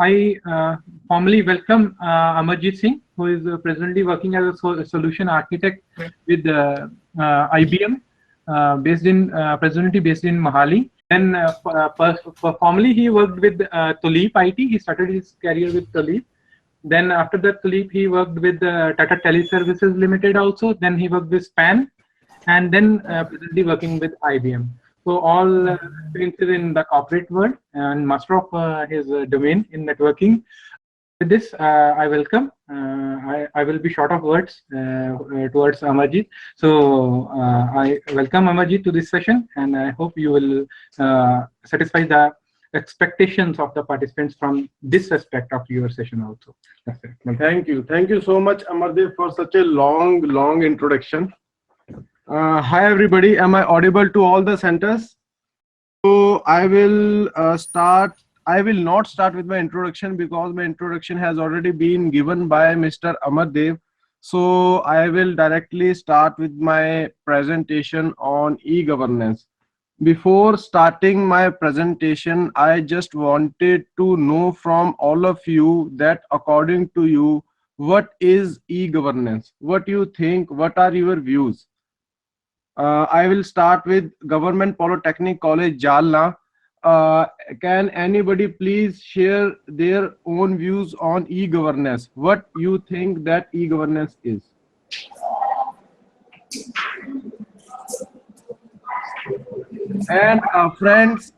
I formally welcome Amarjeet Singh, who is presently working as a solution architect with IBM, presently based in Mohali. Then, formerly he worked with Tulip IT. He started his career with Tulip. Then after that, Tulip, he worked with Tata Teleservices Limited also. Then he worked with Span, and then presently working with IBM. So all experiences in the corporate world and master of his domain in networking. With this, I welcome. I will be short of words towards Amarjeet. So I welcome Amarjeet to this session, and I hope you will satisfy the expectations of the participants from this aspect of your session also. That's it. Thank you so much, Amarjeet, for such a long introduction. Hi everybody, am I audible to all the centers? So I will not start with my introduction because my introduction has already been given by Mr. Amardev. So I will directly start with my presentation on e-governance. Before starting my presentation, I just wanted to know from all of you that according to you, what is e-governance? What do you think? What are your views? I will start with Government Polytechnic College, Jalna. Can anybody please share their own views on e-governance? What you think that e-governance is? And friends,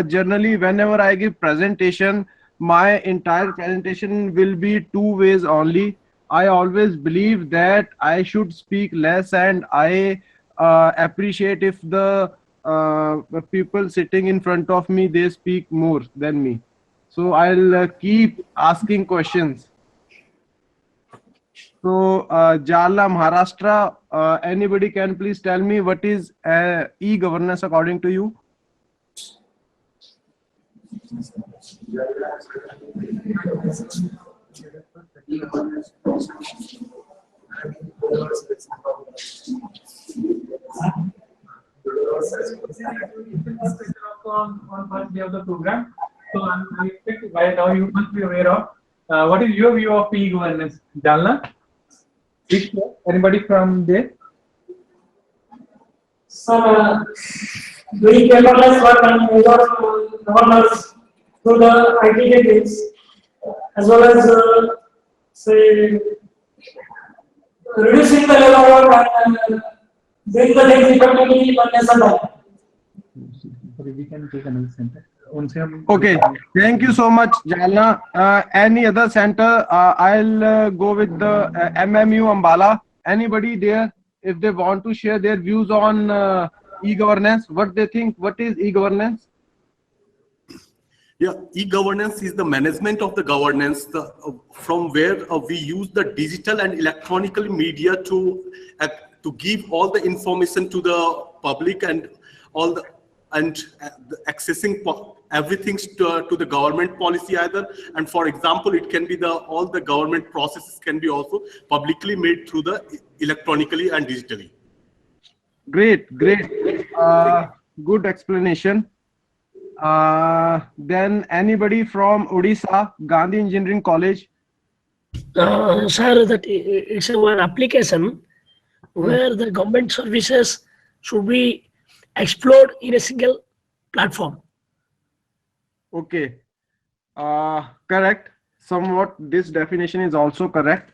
generally whenever I give presentation, my entire presentation will be two ways only. I always believe that I should speak less, and I appreciate if the people sitting in front of me, they speak more than me. So I'll keep asking questions. So Jala, Maharashtra, anybody can please tell me what is e-governance according to you? On first day of the program, so I expect by now you must be aware of what is your view of e-governance, Jalna? Anybody from there? So, doing paperless work and governance through the IT gateways, as well as say reducing the level of work and doing the things effectively one lesson time. We can take another center. Okay, thank you so much, Jalna. Any other center? I'll go with the MMU Ambala. Anybody there, if they want to share their views on e-governance, what they think, what is e-governance? Yeah, e-governance is the management of the governance from where we use the digital and electronic media to give all the information to the public and all the accessing everything to the government policy either. And for example, it can be all the government processes can be also publicly made through the electronically and digitally. Great. Good explanation. Then anybody from Odisha, Gandhi Engineering College? Sir, that it's one application where the government services should be explored in a single platform. Okay, correct. Somewhat this definition is also correct.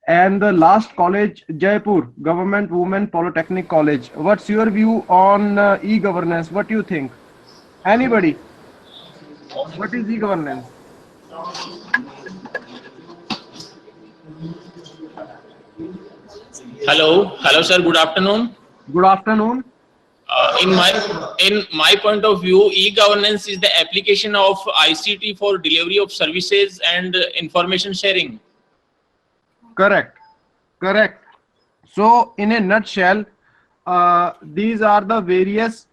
And the last college, Jaipur, Government Women Polytechnic College. What's your view on e-governance? What do you think? Anybody? What is e-governance? Hello, sir. Good afternoon. Good afternoon. In my point of view, e-governance is the application of ICT for delivery of services and information sharing. Correct. So in a nutshell, these are the various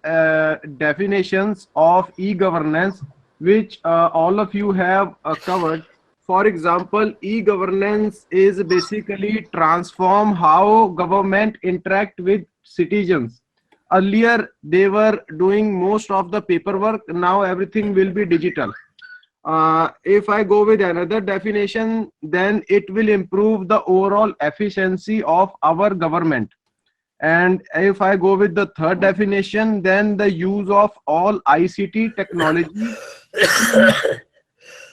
definitions of e-governance which all of you have covered. For example, e-governance is basically transform how government interact with citizens. Earlier, they were doing most of the paperwork. Now everything will be digital. If I go with another definition, then it will improve the overall efficiency of our government. And if I go with the third definition, then the use of all ICT technology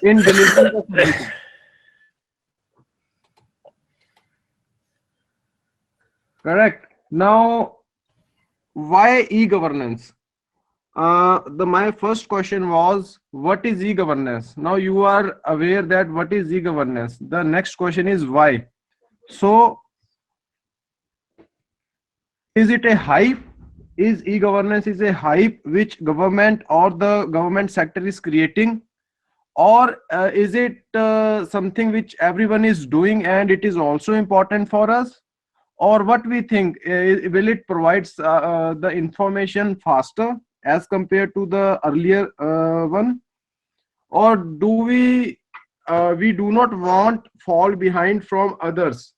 in delivering the services. Correct. Now, why e-governance? My first question was, what is e-governance? Now you are aware that what is e-governance. The next question is why. So, is it a hype? Is e-governance is a hype which government or the government sector is creating? Or is it something which everyone is doing and it is also important for us? Or what we think, will it provide the information faster as compared to the earlier one? Or do we do not want fall behind from others?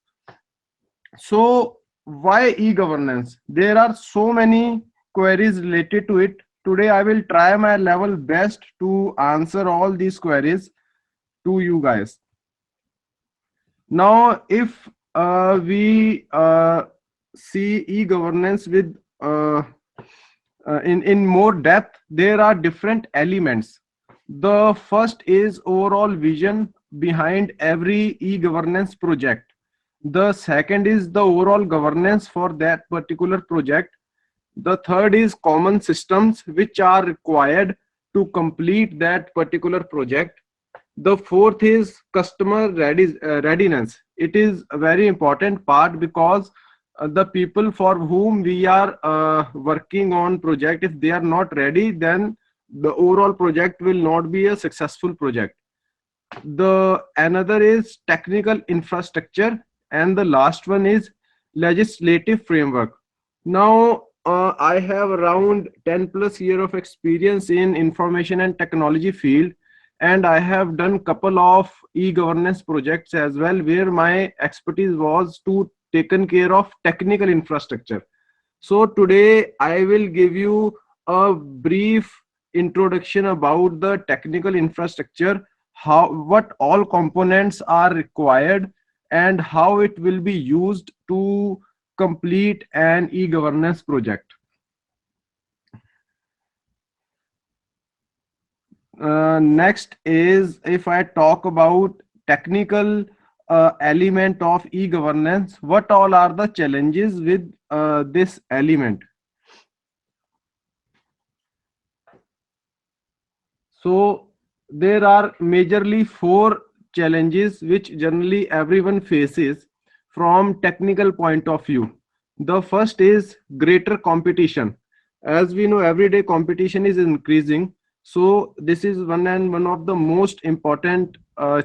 So why e-governance? There are so many queries related to it. Today I will try my level best to answer all these queries to you guys. Now, if we see e-governance with in more depth, there are different elements. The first is overall vision behind every e-governance project. The second is the overall governance for that particular project. The third is common systems which are required to complete that particular project. The fourth is customer readiness. It is a very important part because the people for whom we are working on project, if they are not ready, then the overall project will not be a successful project. The another is technical infrastructure, and the last one is legislative framework. Now I have around 10+ year of experience in information and technology field, and I have done couple of e-governance projects as well, where my expertise was to taken care of technical infrastructure. So today I will give you a brief introduction about the technical infrastructure, what all components are required, and how it will be used to complete an e-governance project. Next is, if I talk about technical element of e-governance, what all are the challenges with this element? So there are majorly 4 challenges which generally everyone faces from technical point of view. The first is greater competition. As we know, everyday competition is increasing. So this is one of the most important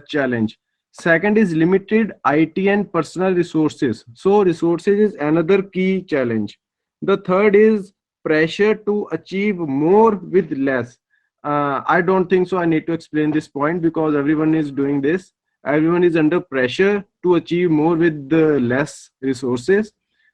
challenge. Second is limited IT and personal resources. So resources is another key challenge. The third is pressure to achieve more with less. I don't think so I need to explain this point because everyone is doing this. Everyone is under pressure to achieve more with the less resources.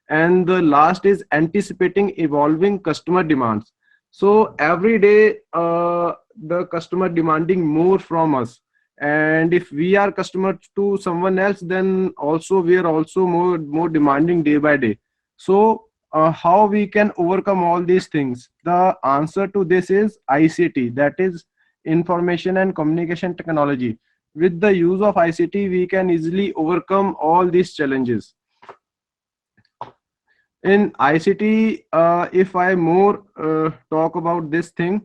And the last is anticipating evolving customer demands. So every day the customer demanding more from us, and if we are customer to someone else, then also we are also more demanding day by day. So how we can overcome all these things? The answer to this is ICT, that is information and communication technology. With the use of ICT, we can easily overcome all these challenges. In ICT, if I more talk about this thing,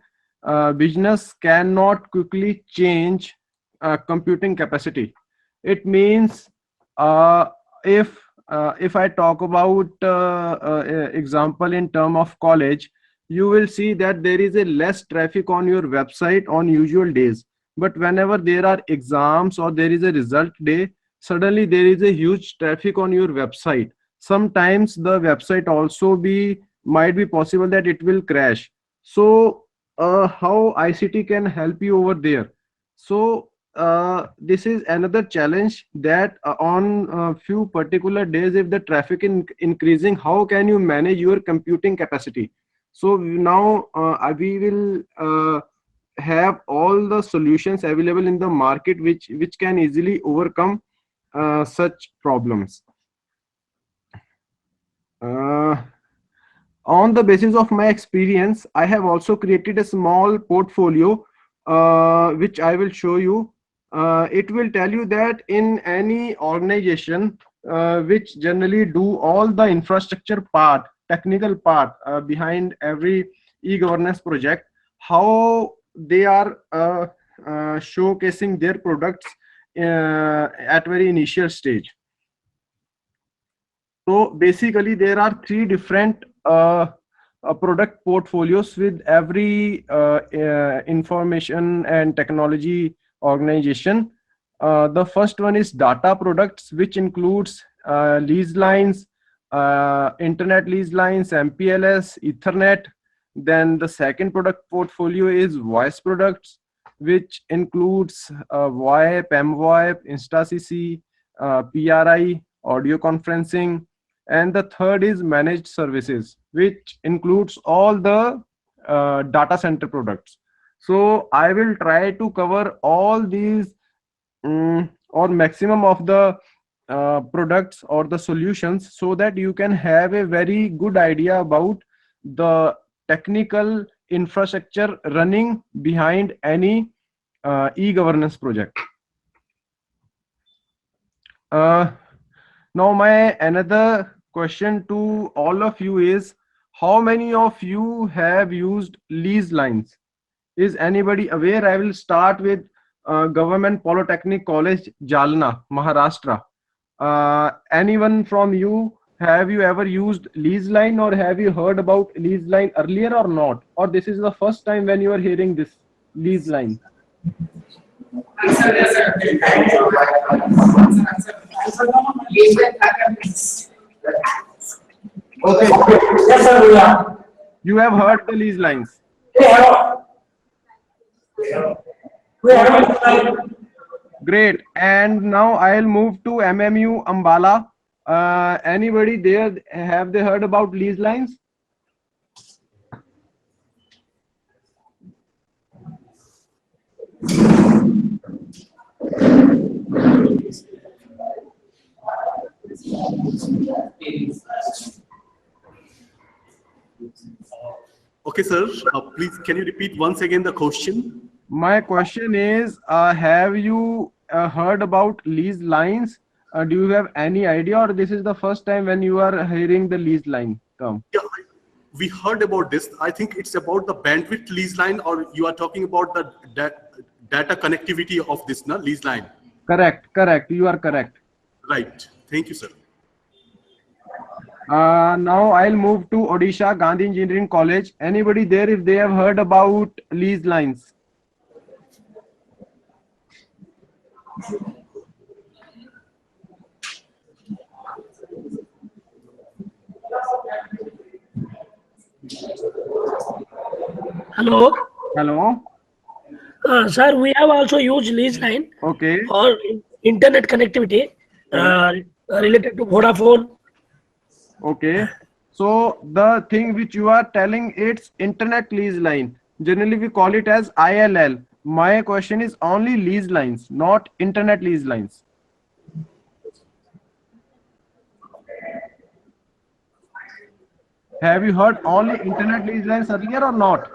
business cannot quickly change computing capacity. It means if I talk about example in term of college, you will see that there is a less traffic on your website on usual days. But whenever there are exams or there is a result day, suddenly there is a huge traffic on your website. Sometimes the website also might be possible that it will crash. So how ICT can help you over there? So this is another challenge, that on a few particular days, if the traffic is increasing, how can you manage your computing capacity? So now we will have all the solutions available in the market which can easily overcome such problems. On the basis of my experience, I have also created a small portfolio which I will show you. It will tell you that in any organization which generally do all the infrastructure part, technical part behind every e-governance project, how they are showcasing their products at very initial stage. So basically, there are three different product portfolios with every information and technology organization. The first one is data products, which includes lease lines, internet lease lines, MPLS, Ethernet. Then the second product portfolio is voice products, which includes VoIP, MVoIP, InstaCC, PRI, audio conferencing. And the third is managed services, which includes all the data center products. So I will try to cover all these or maximum of the products or the solutions, so that you can have a very good idea about the technical infrastructure running behind any e-governance project. Now my another question to all of you is, how many of you have used lease lines? Is anybody aware? I will start with Government Polytechnic College, Jalna, Maharashtra. Anyone from you, have you ever used lease line, or have you heard about lease line earlier or not? Or this is the first time when you are hearing this lease line? Okay. Yes, sir, we are. You have heard the lease lines. We have. Great. And now I'll move to MMU Ambala. Anybody there, have they heard about lease lines? Okay, sir. Please, can you repeat once again the question? My question is, have you heard about lease lines? Do you have any idea, or this is the first time when you are hearing the lease line term? Yeah, we heard about this. I think it's about the bandwidth lease line, or you are talking about the data connectivity of this lease line. Correct, correct. You are correct. Right. Thank you, sir. Now I'll move to Odisha Gandhi Engineering College. Anybody there, if they have heard about lease lines? Hello. Hello. Sir, we have also used lease line Okay. or internet connectivity related to Vodafone. Okay. So the thing which you are telling, it's internet lease line. Generally we call it as ILL. My question is only lease lines, not internet lease lines. Have you heard only internet lease lines earlier or not?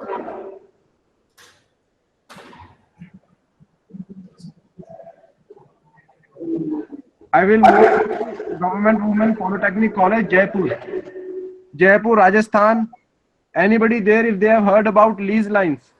I will move to Government Women Polytechnic College, Jaipur. Jaipur, Rajasthan. Anybody there, if they have heard about lease lines?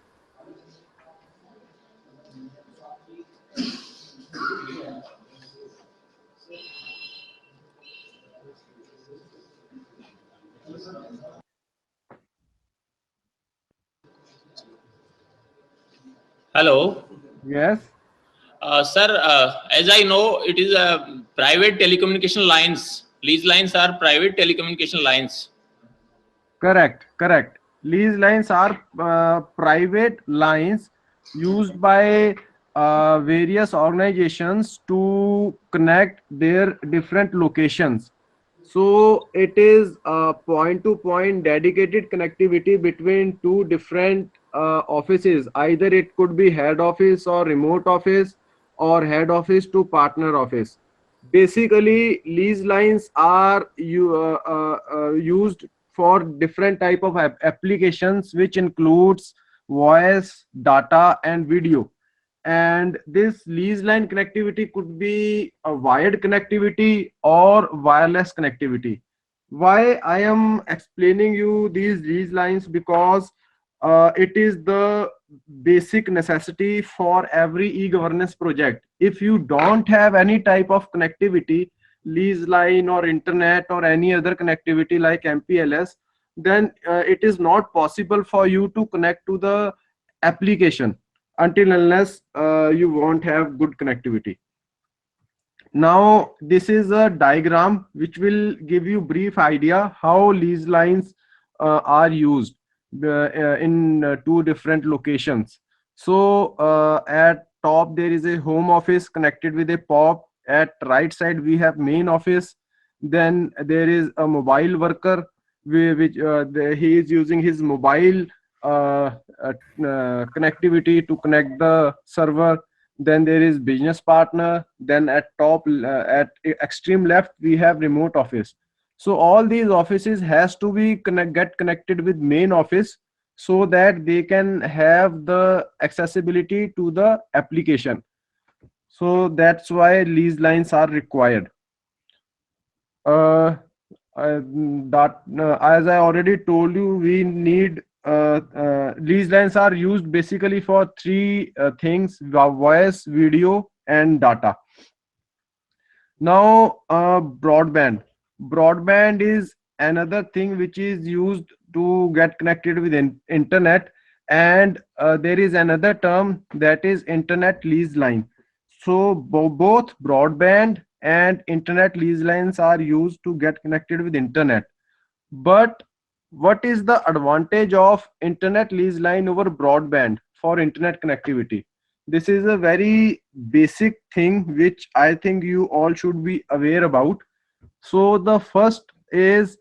Hello. Yes. Sir, as I know, it is a private telecommunication lines. Lease lines are private telecommunication lines. Correct, correct. Lease lines are private lines used by various organizations to connect their different locations. So it is a point-to-point dedicated connectivity between two different offices, either it could be head office or remote office or head office to partner office. Basically, lease lines are used for different type of applications, which includes voice, data, and video. And this lease line connectivity could be a wired connectivity or wireless connectivity. Why I am explaining you these lease lines? Because it is the basic necessity for every e-governance project. If you don't have any type of connectivity, lease line or internet or any other connectivity like MPLS, then it is not possible for you to connect to the application until unless you won't have good connectivity. Now, this is a diagram which will give you brief idea how lease lines are used in two different locations. So at top there is a home office connected with a POP. At right side we have main office. Then there is a mobile worker which he is using his mobile connectivity to connect the server. Then there is business partner. Then at top at extreme left we have remote office. So all these offices has to be get connected with main office so that they can have the accessibility to the application. So that's why lease lines are required. As I already told you, we need lease lines are used basically for three things: voice, video, and data. Now, broadband. Broadband is another thing which is used to get connected with internet, and there is another term that is internet lease line. So both broadband and internet lease lines are used to get connected with internet. But what is the advantage of internet lease line over broadband for internet connectivity? This is a very basic thing which I think you all should be aware about. So the first is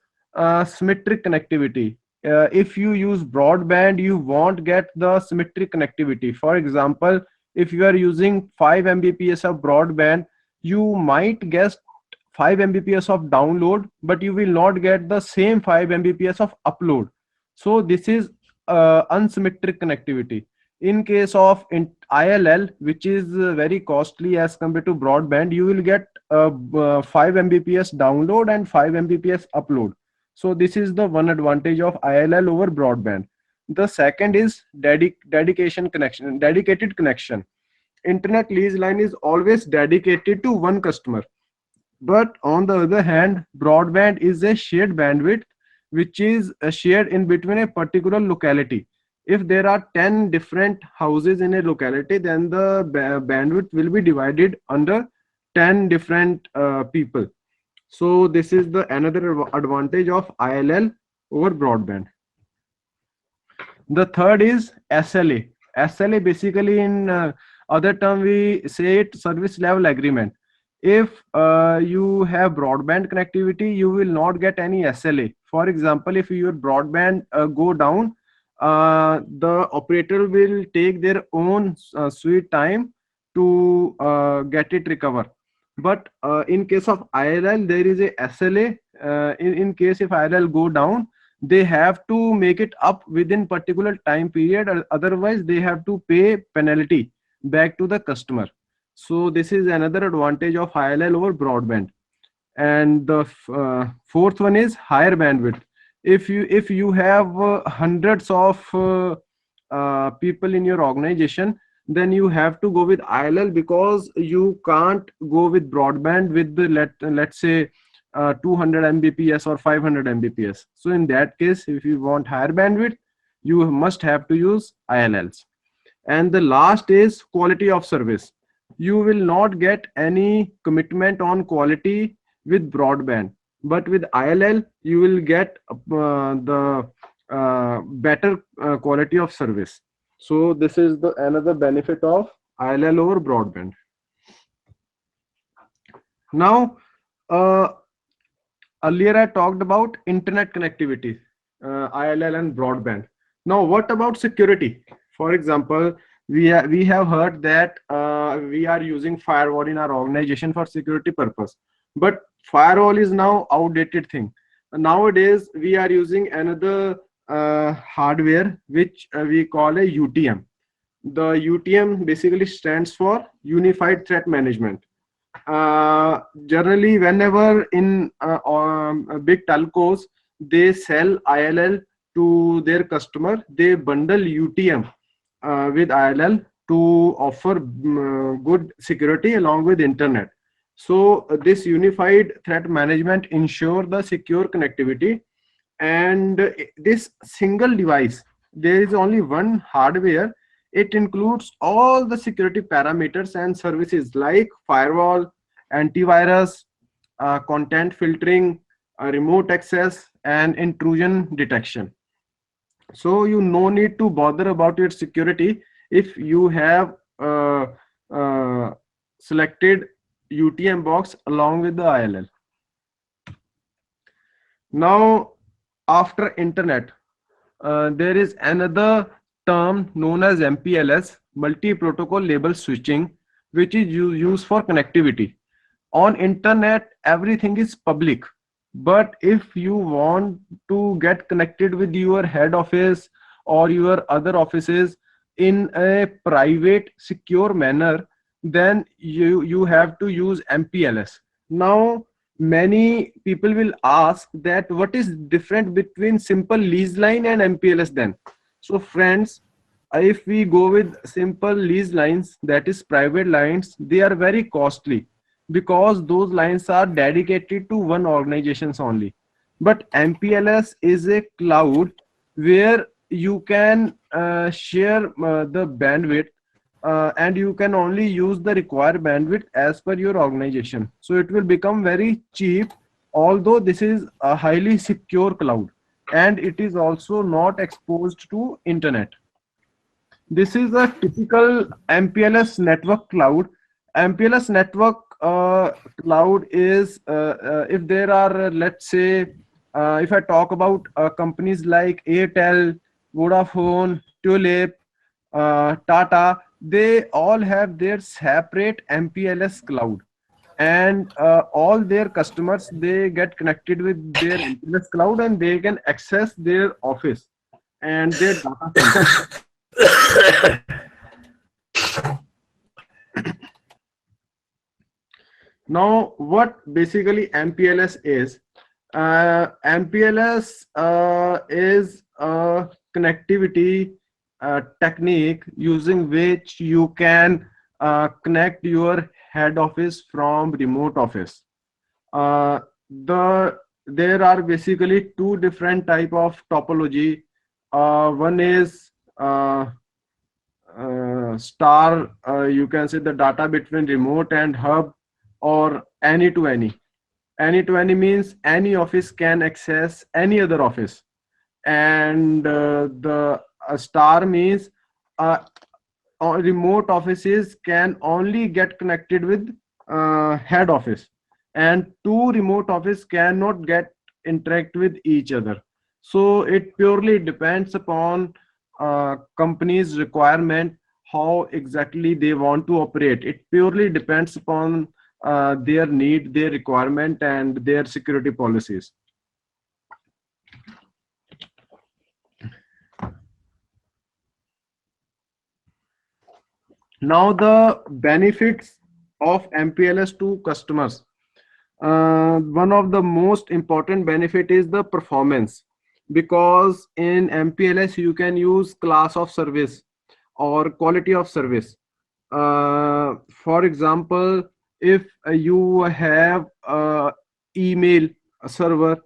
symmetric connectivity. If you use broadband, you won't get the symmetric connectivity. For example, if you are using 5 Mbps of broadband, you might get 5 Mbps of download, but you will not get the same 5 Mbps of upload. So this is unsymmetric connectivity. In case of ILL, which is very costly as compared to broadband, you will get 5 Mbps download and 5 Mbps upload. So this is the one advantage of ILL over broadband. The second is dedicated connection. Internet lease line is always dedicated to one customer. But on the other hand, broadband is a shared bandwidth which is shared in between a particular locality. If there are 10 different houses in a locality, then the bandwidth will be divided under 10 different people. So this is the another advantage of ILL over broadband. The third is SLA. SLA basically in other term we say it service level agreement. If you have broadband connectivity, you will not get any SLA. For example, if your broadband go down, the operator will take their own sweet time to get it recover. But in case of ILL, there is a SLA. In case if ILL go down, they have to make it up within particular time period, or otherwise they have to pay penalty back to the customer. So this is another advantage of ILL over broadband. And the fourth one is higher bandwidth. If you have hundreds of people in your organization, then you have to go with ILL, because you can't go with broadband with the let's say 200 Mbps or 500 Mbps. So in that case, if you want higher bandwidth, you must have to use ILLs. And the last is quality of service. You will not get any commitment on quality with broadband, but with ILL you will get the better quality of service. So this is the another benefit of ILL over broadband. Now earlier I talked about internet connectivity, ILL and broadband. Now, what about security? For example, we have heard that we are using firewall in our organization for security purpose, but firewall is now outdated thing. Nowadays, we are using another hardware which we call a UTM. The UTM basically stands for Unified Threat Management. Generally, whenever in big telcos they sell ILL to their customer, they bundle UTM with ILL to offer good security along with internet. So this unified threat management ensure the secure connectivity, and this single device, there is only one hardware. It includes all the security parameters and services like firewall, antivirus, content filtering, remote access, and intrusion detection. So you no need to bother about your security if you have selected UTM box along with the ILL. Now, after internet, there is another term known as MPLS, multi-protocol label switching, which is used for connectivity. On internet, everything is public, but if you want to get connected with your head office or your other offices in a private secure manner, then you have to use MPLS. Now, many people will ask that what is different between simple lease line and MPLS then. So friends, if we go with simple lease lines, that is private lines, they are very costly because those lines are dedicated to one organizations only. But MPLS is a cloud where you can share the bandwidth, and you can only use the required bandwidth as per your organization. So it will become very cheap, although this is a highly secure cloud, and it is also not exposed to internet. This is a typical MPLS network cloud. MPLS network cloud is if there are, let's say, if I talk about companies like Airtel, Vodafone, Tulip, Tata, they all have their separate MPLS cloud, and all their customers, they get connected with their MPLS cloud and they can access their office and their data center. Now, what basically MPLS is? MPLS is a connectivity technique using which you can connect your head office from remote office. There are basically two different type of topology. One is star, you can say the data between remote and hub, or any to any. Any to any means any office can access any other office, and the star means remote offices can only get connected with head office, and two remote office cannot get interact with each other. So it purely depends upon company's requirement, how exactly they want to operate. It purely depends upon their need, their requirement, and their security policies. Now, the benefits of MPLS to customers. One of the most important benefit is the performance, because in MPLS you can use class of service or quality of service. For example, if you have email server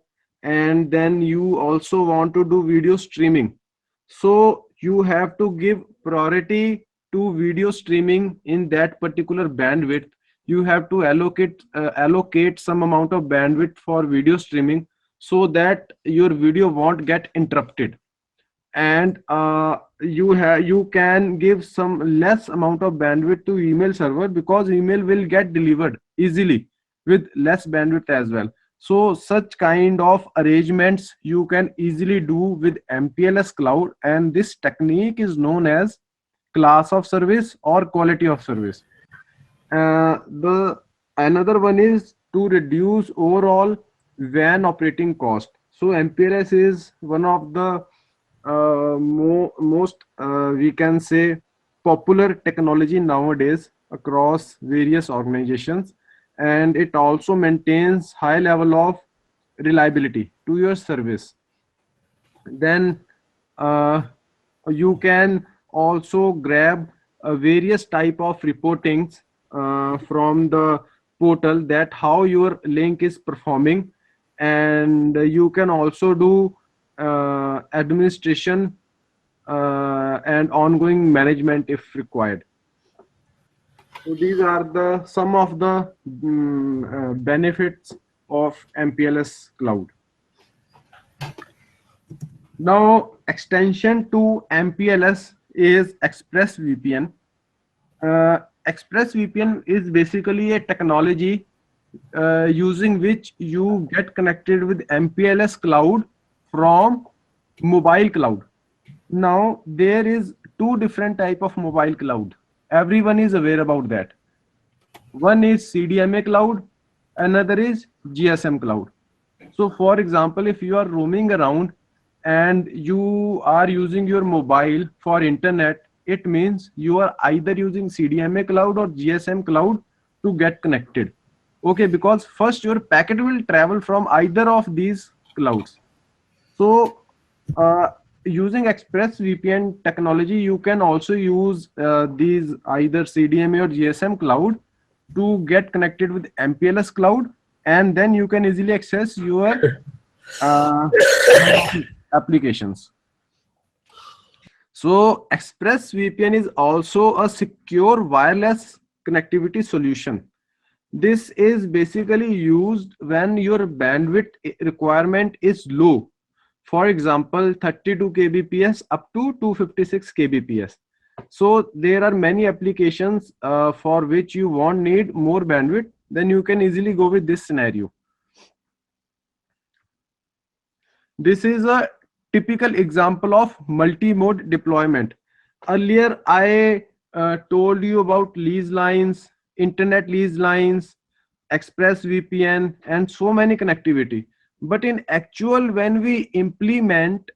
and then you also want to do video streaming, so you have to give priority to video streaming in that particular bandwidth. You have to allocate some amount of bandwidth for video streaming so that your video won't get interrupted, and you can give some less amount of bandwidth to email server because email will get delivered easily with less bandwidth as well. So such kind of arrangements you can easily do with MPLS cloud, and this technique is known as class of service or quality of service. The another one is to reduce overall WAN operating cost. So MPLS is one of the most we can say popular technology nowadays across various organizations, and it also maintains high level of reliability to your service. Then you can also grab various type of reportings from the portal, that how your link is performing, and you can also do administration and ongoing management if required. So these are the some of the benefits of MPLS cloud. Now, extension to MPLS is ExpressVPN. ExpressVPN is basically a technology using which you get connected with MPLS cloud from mobile cloud. Now, there is two different type of mobile cloud. Everyone is aware about that. One is CDMA cloud, another is GSM cloud. So for example, if you are roaming around and you are using your mobile for internet, it means you are either using CDMA cloud or GSM cloud to get connected. Okay, because first your packet will travel from either of these clouds. So using ExpressVPN technology, you can also use these either CDMA or GSM cloud to get connected with MPLS cloud, and then you can easily access your applications. So ExpressVPN is also a secure wireless connectivity solution. This is basically used when your bandwidth requirement is low. For example, 32 kbps up to 256 kbps. So there are many applications for which you won't need more bandwidth, then you can easily go with this scenario. This is a typical example of multi-mode deployment. Earlier, I told you about lease lines, internet lease lines, ExpressVPN, and so many connectivity. But in actual, when we implement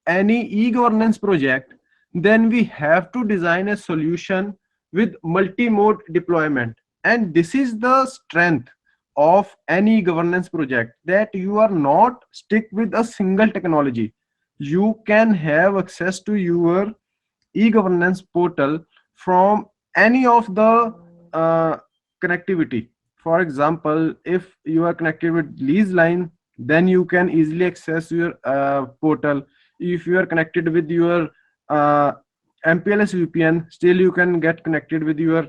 any e-governance project, then we have to design a solution with multi-mode deployment. And this is the strength of any governance project, that you are not stick with a single technology. You can have access to your e-governance portal from any of the connectivity. For example, if you are connected with lease line, then you can easily access your portal. If you are connected with your MPLS VPN, still you can get connected with your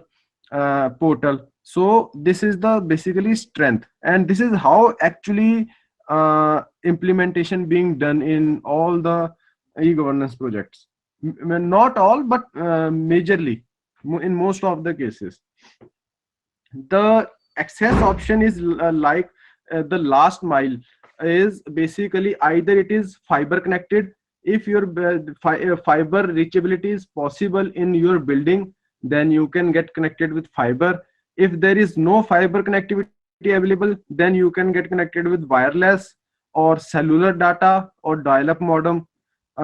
portal. So this is the basically strength, and this is how actually implementation being done in all the e-governance projects. Not all, but majorly in most of the cases. The access option is like the last mile is basically either it is fiber connected. If your fiber reachability is possible in your building, then you can get connected with fiber. If there is no fiber connectivity available, then you can get connected with wireless or cellular data or dial-up modem.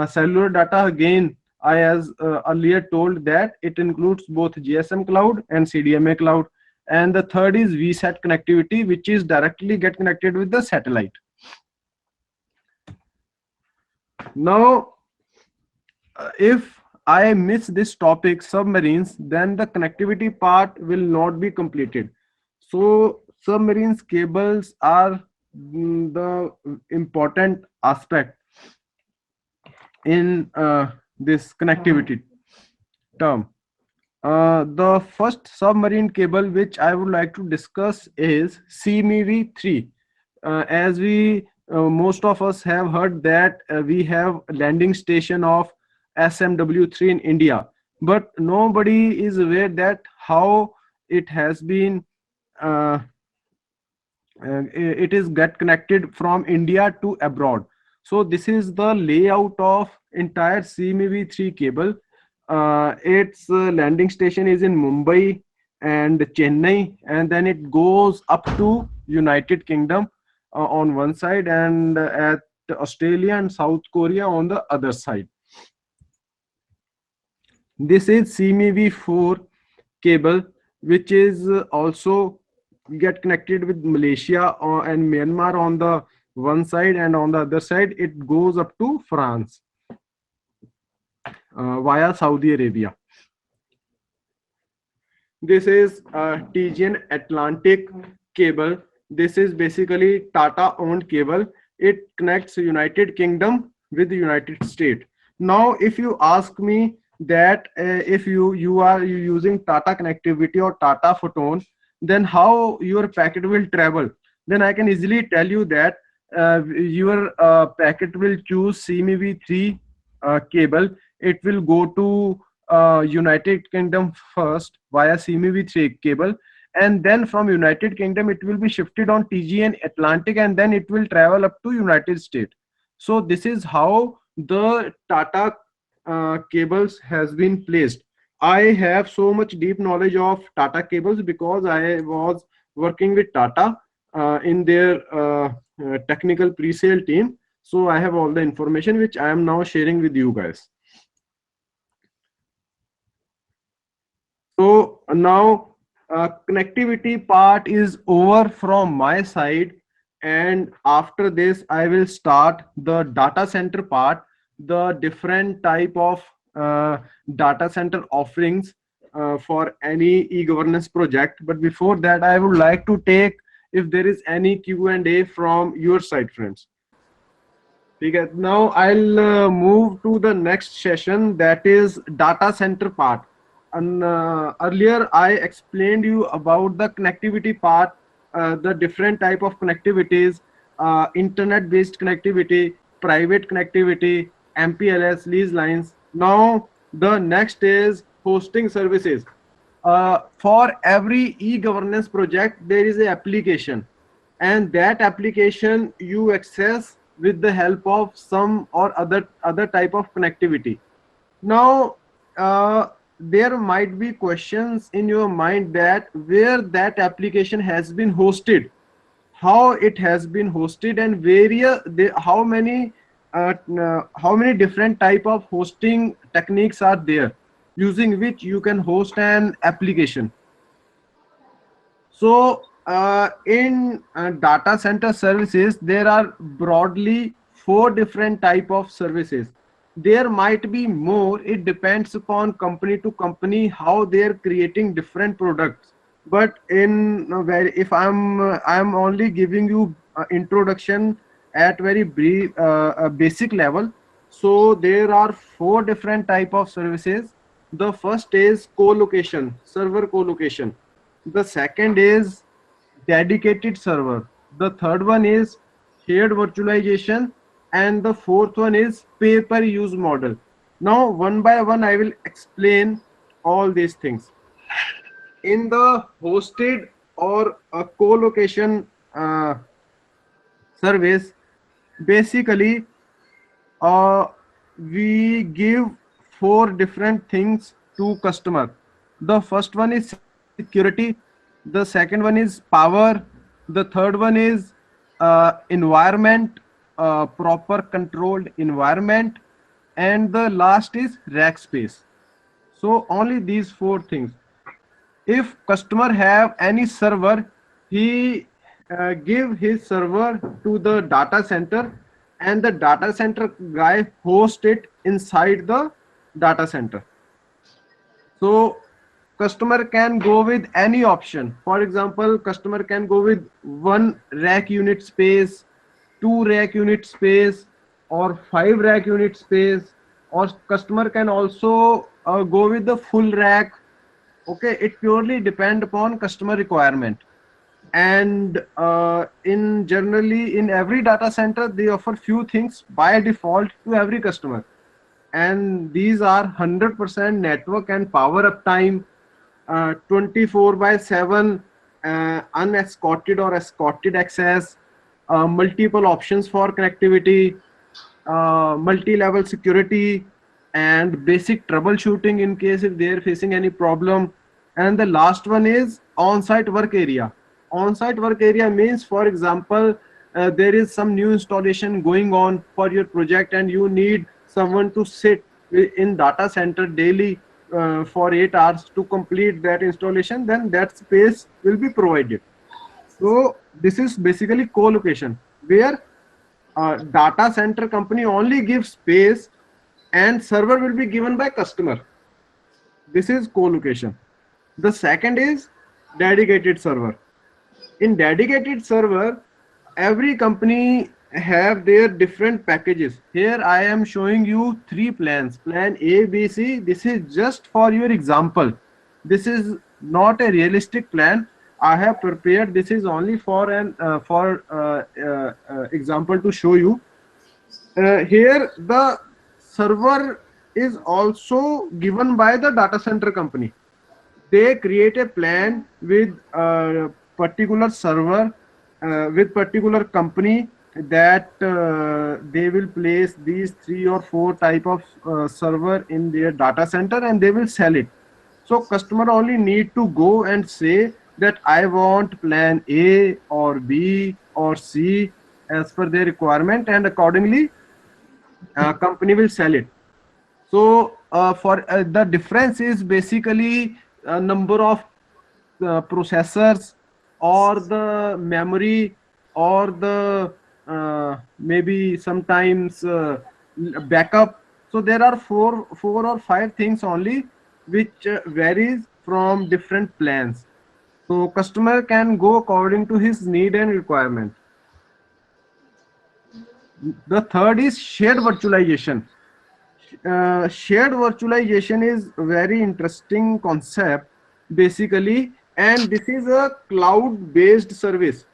Cellular data, again, I as earlier told that it includes both GSM cloud and CDMA cloud. And the third is VSAT connectivity, which is directly get connected with the satellite. Now, if I miss this topic, submarines, then the connectivity part will not be completed. So submarines cables are the important aspect in this connectivity term. The first submarine cable which I would like to discuss is CMEV3. As we most of us have heard that we have a landing station of SMW3 in India, but nobody is aware that how it has been it is get connected from India to abroad. So this is the layout of entire CMV3 cable. Its landing station is in Mumbai and Chennai, and then it goes up to United Kingdom on one side, and at Australia and South Korea on the other side. This is CMV4 cable, which is also get connected with Malaysia and Myanmar on the one side, and on the other side it goes up to France via Saudi Arabia. This is TGN Atlantic cable. This is basically Tata owned cable. It connects United Kingdom with the United States. Now if you ask me that if you are using Tata connectivity or Tata photon, then how your packet will travel, then I can easily tell you that your packet will choose CMV3 cable. It will go to United Kingdom first via CMV3 cable, and then from United Kingdom it will be shifted on TGN Atlantic, and then it will travel up to United States. So this is how the Tata cables has been placed. I have so much deep knowledge of Tata cables because I was working with Tata in their technical pre-sale team. So I have all the information which I am now sharing with you guys. So now connectivity part is over from my side, and after this I will start the data center part, the different type of data center offerings for any e-governance project. But before that, I would like to take if there is any Q&A from your side, friends. Okay, now I'll move to the next session, that is data center part. And earlier I explained you about the connectivity part, the different type of connectivities, internet based connectivity, private connectivity, MPLS, lease lines. Now the next is hosting services. For every e-governance project there is an application, and that application you access with the help of some or other type of connectivity. Now there might be questions in your mind that where that application has been hosted, how it has been hosted, and how many different type of hosting techniques are there using which you can host an application. So in data center services there are broadly 4 different type of services. There might be more, it depends upon company to company how they're creating different products. But in if I'm only giving you introduction at very brief basic level. So there are 4 different type of services. The first is co-location, server co-location. The second is dedicated server. The third one is shared virtualization, and the fourth one is pay per use model. Now one by one I will explain all these things. In the hosted or a co-location service, basically we give 4 different things to customer. The first one is security, the second one is power, the third one is environment, proper controlled environment, and the last is rack space. So only these 4 things. If customer have any server, he give his server to the data center, and the data center guy host it inside the data center. So customer can go with any option. For example, customer can go with 1 rack unit space, 2 rack unit space, or 5 rack unit space, or customer can also go with the full rack. Okay, it purely depend upon customer requirement. And in generally in every data center they offer few things by default to every customer, and these are 100% network and power uptime, 24/7 unescorted or escorted access, multiple options for connectivity, multi-level security, and basic troubleshooting in case if they're facing any problem. And the last one is on-site work area. On-site work area means, for example, there is some new installation going on for your project and you need someone to sit in data center daily for 8 hours to complete that installation, then that space will be provided. So this is basically co-location, where data center company only gives space and server will be given by customer. This is co-location. The second is dedicated server. In dedicated server, every company have their different packages. Here I am showing you 3 plans. Plan A, B, C. This is just for your example. This is not a realistic plan. I have prepared. This is only for an example to show you. Here the server is also given by the data center company. They create a plan with a particular server with particular company that they will place these 3 or 4 type of server in their data center and they will sell it. So customer only need to go and say that I want plan A or B or C as per their requirement, and accordingly company will sell it. So for the difference is basically a number of processors or the memory or the maybe sometimes backup. So there are four or five things only which varies from different plans. So customer can go according to his need and requirement. The third is shared virtualization. Shared virtualization is very interesting concept basically, and this is a cloud based service.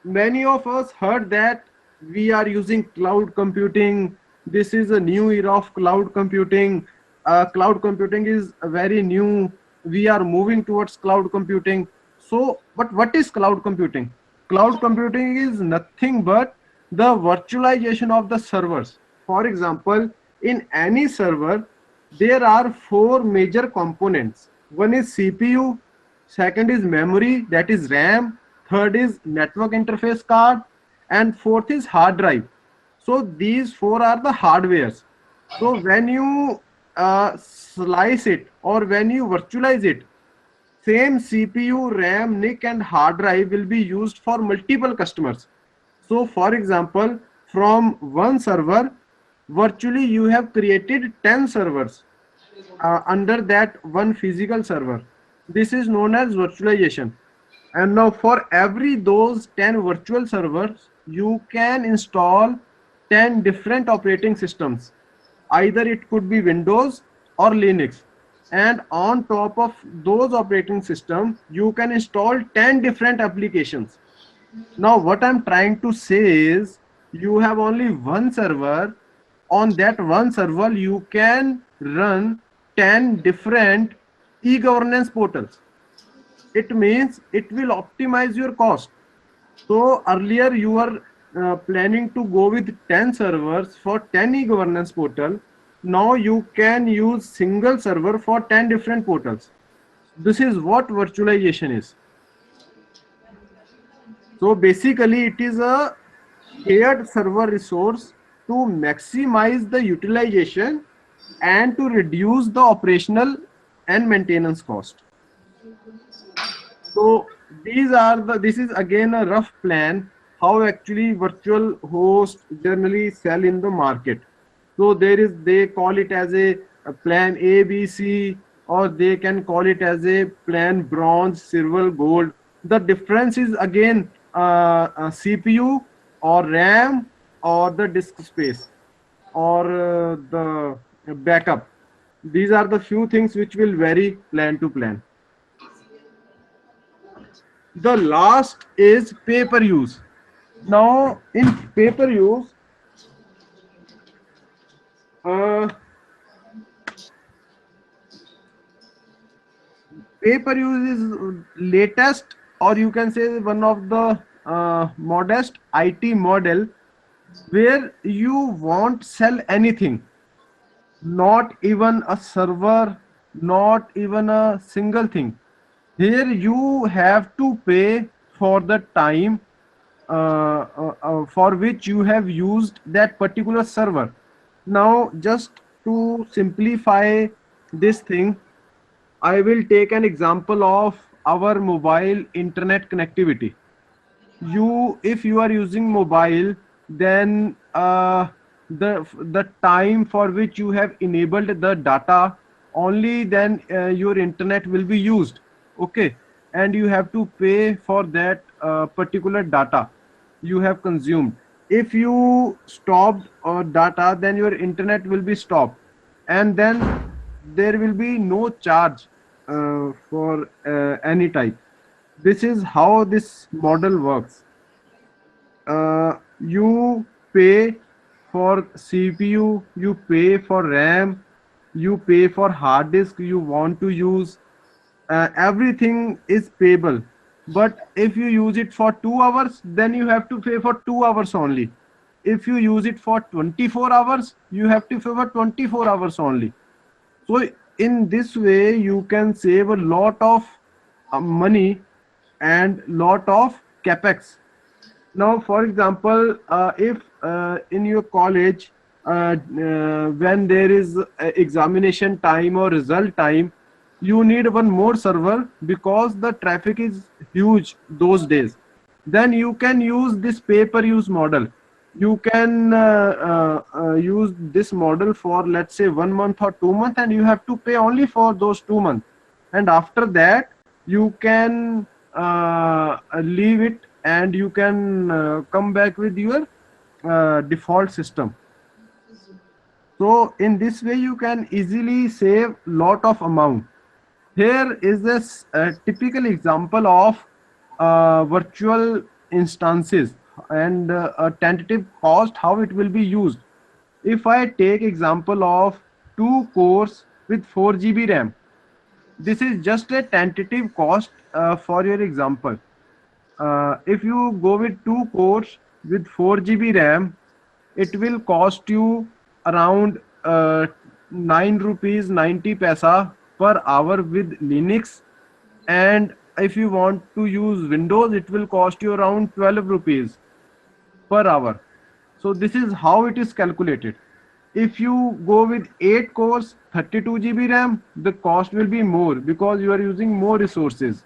Many of us heard that we are using cloud computing. This is a new era of cloud computing. Cloud computing is very new. We are moving towards cloud computing. So but what is cloud computing? Cloud computing is nothing but the virtualization of the servers. For example, in any server, there are 4 major components. One is CPU, second is memory, that is RAM, third is network interface card, and fourth is hard drive. So these 4 are the hardwares. So when you slice it or when you virtualize it, same CPU, RAM, NIC, and hard drive will be used for multiple customers. So for example, from one server, virtually you have created 10 servers under that one physical server. This is known as virtualization. And now for every those 10 virtual servers, you can install 10 different operating systems. Either it could be Windows or Linux. And on top of those operating systems, you can install 10 different applications. Now what I'm trying to say is you have only one server. On that one server you can run 10 different e-governance portals. It means it will optimize your cost. So earlier you were planning to go with 10 servers for 10 e-governance portal. Now you can use single server for 10 different portals. This is what virtualization is. So basically it is a shared server resource to maximize the utilization and to reduce the operational and maintenance cost. So this is again a rough plan how actually virtual hosts generally sell in the market. So they call it as a plan A, B, C, or they can call it as a plan bronze, silver, gold. The difference is again CPU or RAM or the disk space or the backup. These are the few things which will vary plan to plan. The last is pay-per-use. Now in pay-per-use, pay-per-use is latest, or you can say one of the modest IT model where you won't sell anything, not even a server, not even a single thing. Here you have to pay for the time for which you have used that particular server. Now, just to simplify this thing, I will take an example of our mobile internet connectivity. If you are using mobile, then the time for which you have enabled the data, only then your internet will be used. Okay, and you have to pay for that particular data you have consumed. If you stopped data, then your internet will be stopped, and then there will be no charge for any type. This is how this model works. You pay for CPU, you pay for RAM, you pay for hard disk you want to use. Everything is payable. But if you use it for 2 hours, then you have to pay for 2 hours only. If you use it for 24 hours, you have to pay for 24 hours only. So in this way, you can save a lot of money and lot of capex. Now, for example, if in your college, when there is examination time or result time, you need one more server because the traffic is huge those days. Then you can use this pay-per-use model. You can use this model for, let's say, 1 month or 2 months, and you have to pay only for those 2 months. And after that, you can leave it, and you can come back with your default system. So in this way, you can easily save lot of amount. Here is this typical example of virtual instances and a tentative cost, how it will be used. If I take example of 2 cores with 4 GB RAM, this is just a tentative cost for your example. If you go with 2 cores with 4 GB RAM, it will cost you around 9 rupees 90 paisa per hour with Linux, and if you want to use Windows, it will cost you around 12 rupees per hour. So this is how it is calculated. If you go with 8 cores, 32 GB RAM, the cost will be more because you are using more resources.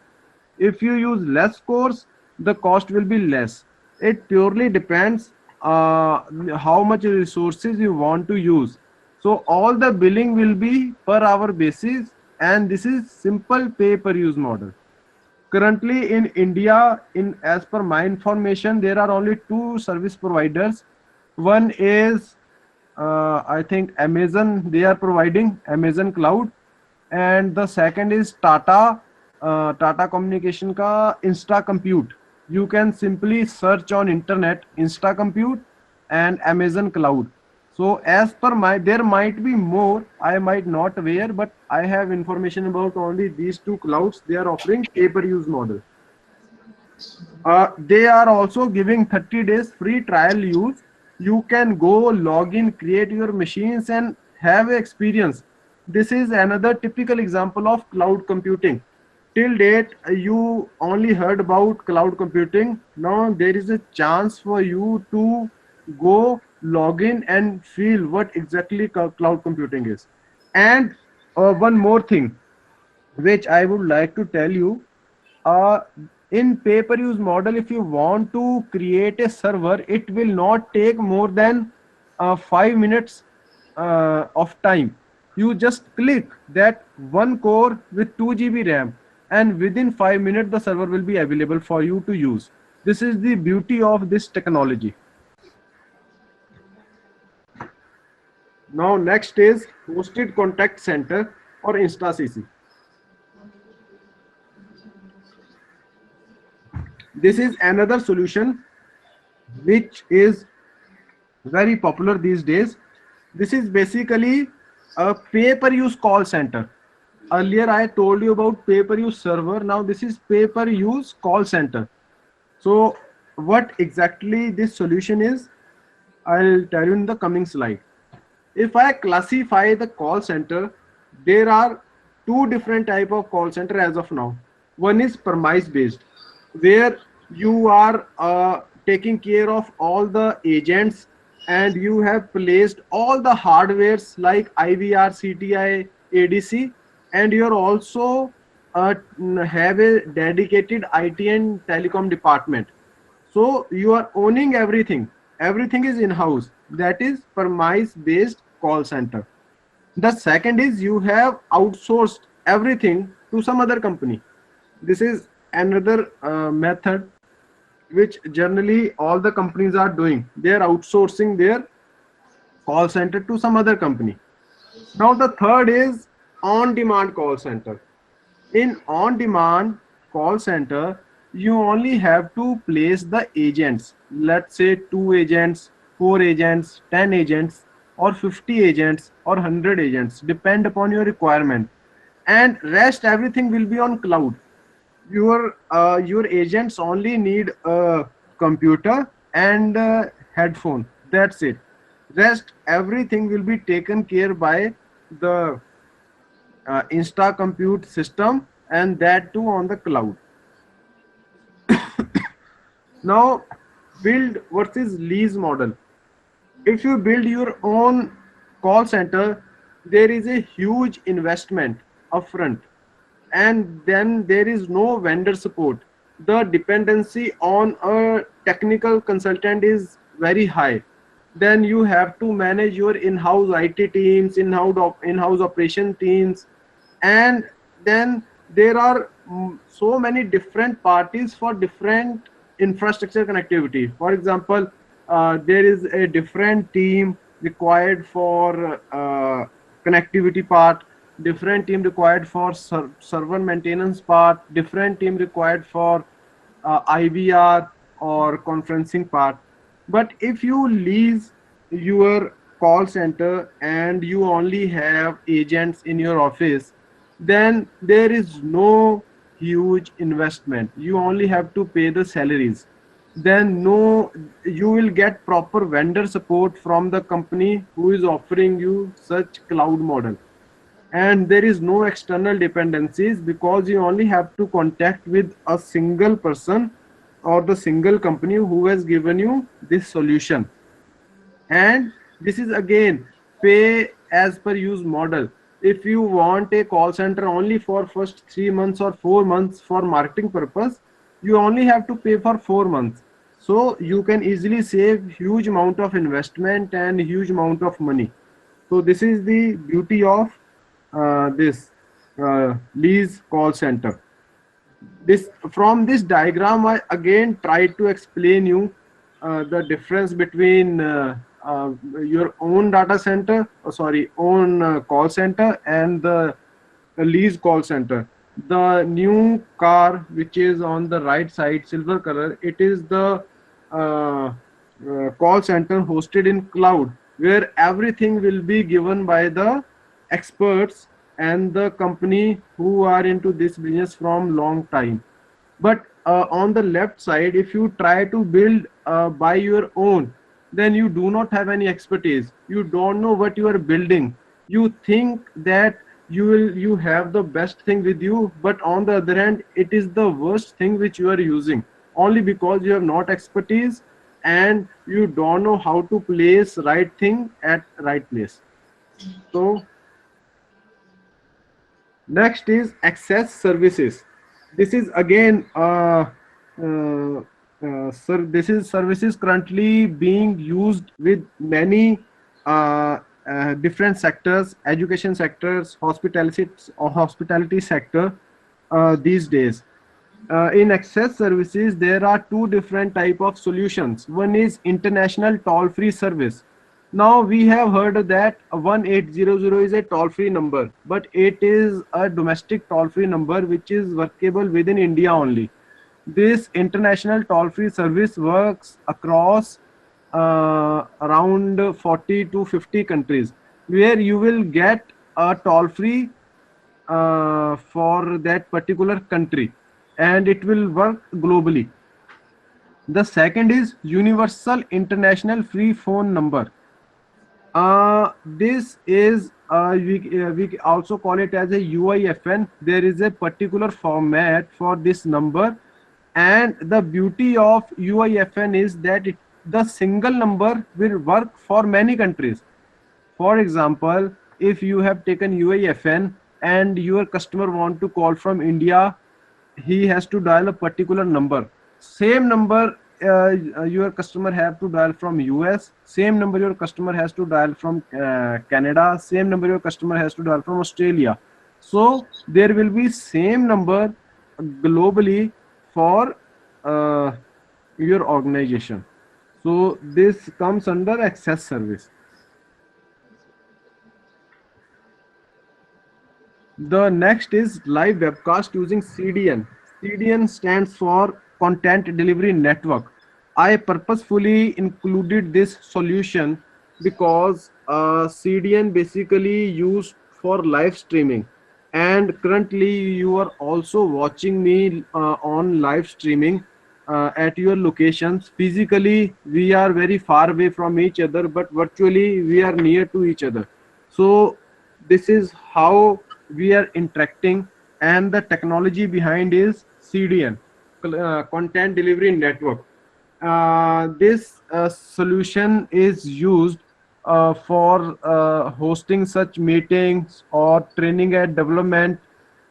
If you use less cores, the cost will be less. It purely depends how much resources you want to use. So all the billing will be per hour basis, and this is simple pay-per-use model. Currently in India, as per my information, there are only 2 service providers. One is I think Amazon, they are providing Amazon Cloud, and the second is Tata Communication ka Insta Compute. You can simply search on internet Insta Compute and Amazon Cloud. So as per there might be more, I might not aware, but I have information about only these 2 clouds. They are offering pay-per-use model. They are also giving 30 days free trial use. You can go log in, create your machines, and have experience. This is another typical example of cloud computing. Till date, you only heard about cloud computing. Now there is a chance for you to go log in and feel what exactly cloud computing is. And one more thing which I would like to tell you, in pay-per-use model, if you want to create a server, it will not take more than 5 minutes of time. You just click that 1 core with 2 GB RAM, and within 5 minutes the server will be available for you to use. This is the beauty of this technology. Now next is hosted contact center or InstaCC. This is another solution which is very popular these days. This is basically a pay-per-use call center. earlier I told you about pay-per-use server. Now this is pay-per-use call center. So what exactly this solution is, I'll tell you in the coming slide. If I classify the call center, there are two different type of call center as of now. One is premise based, where you are taking care of all the agents and you have placed all the hardwares like IVR, CTI, ADC, and you're also have a dedicated IT and telecom department. So you are owning everything. Everything is in-house. That is premise-based call center. The second is you have outsourced everything to some other company. This is another method which generally all the companies are doing. They are outsourcing their call center to some other company. Now the third is on-demand call center. In on-demand call center, you only have to place the agents. Let's say 2 agents, 4 agents, 10 agents, or 50 agents, or 100 agents, depend upon your requirement. And rest everything will be on cloud. Your agents only need a computer and a headphone. That's it. Rest everything will be taken care by the insta compute system, and that too on the cloud. Now build versus lease model. If you build your own call center, there is a huge investment upfront, and then there is no vendor support. The dependency on a technical consultant is very high. Then you have to manage your in-house IT teams, in-house operation teams, and then there are so many different parties for different infrastructure connectivity. For example, there is a different team required for connectivity part, different team required for server maintenance part, different team required for IVR or conferencing part. But if you lease your call center and you only have agents in your office, then there is no huge investment. You only have to pay the salaries. Then no, you will get proper vendor support from the company who is offering you such cloud model. And there is no external dependencies because you only have to contact with a single person or the single company who has given you this solution. And this is again pay as per use model. If you want a call center only for first 3 months or 4 months for marketing purpose, you only have to pay for 4 months. So you can easily save huge amount of investment and huge amount of money. So this is the beauty of this lease call center. This from this diagram I again tried to explain you the difference between your own data center, own call center and the lease call center. The new car which is on the right side, silver color, it is the call center hosted in cloud, where everything will be given by the experts and the company who are into this business from long time. But on the left side, if you try to build by your own, then you do not have any expertise. You don't know what you are building. You think that you have the best thing with you, but on the other hand, it is the worst thing which you are using, only because you have not expertise and you don't know how to place right thing at right place. So next is access services. This is again this is services currently being used with many different sectors, education sectors, hospitality sector these days. In access services, there are two different type of solutions. One is international toll-free service. Now we have heard that 1800 is a toll-free number, but it is a domestic toll-free number which is workable within India only. This international toll-free service works across around 40 to 50 countries, where you will get a toll-free for that particular country, and it will work globally. The second is Universal International Free Phone Number. This is we also call it as a UIFN. There is a particular format for this number, and the beauty of UIFN is that the single number will work for many countries. For example, if you have taken UIFN and your customer want to call from India, he has to dial a particular number. Same number your customer have to dial from US. Same number your customer has to dial from Canada. Same number your customer has to dial from Australia. So there will be same number globally for your organization. So this comes under access service. The next is live webcast using CDN. CDN stands for Content Delivery Network. I purposefully included this solution because CDN basically used for live streaming, and currently you are also watching me on live streaming at your locations. Physically we are very far away from each other, but virtually we are near to each other. So this is how we are interacting, and the technology behind is CDN, Content Delivery Network. This solution is used for hosting such meetings or training and development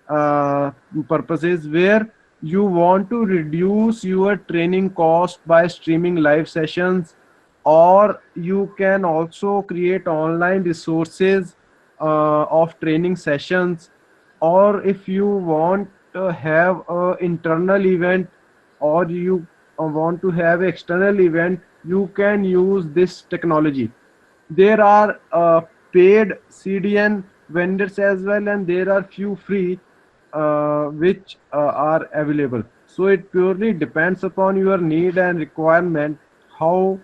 purposes, where you want to reduce your training cost by streaming live sessions, or you can also create online resources of training sessions, or if you want to have an internal event, or you want to have external event, you can use this technology. There are paid CDN vendors as well, and there are few free which are available. So it purely depends upon your need and requirement how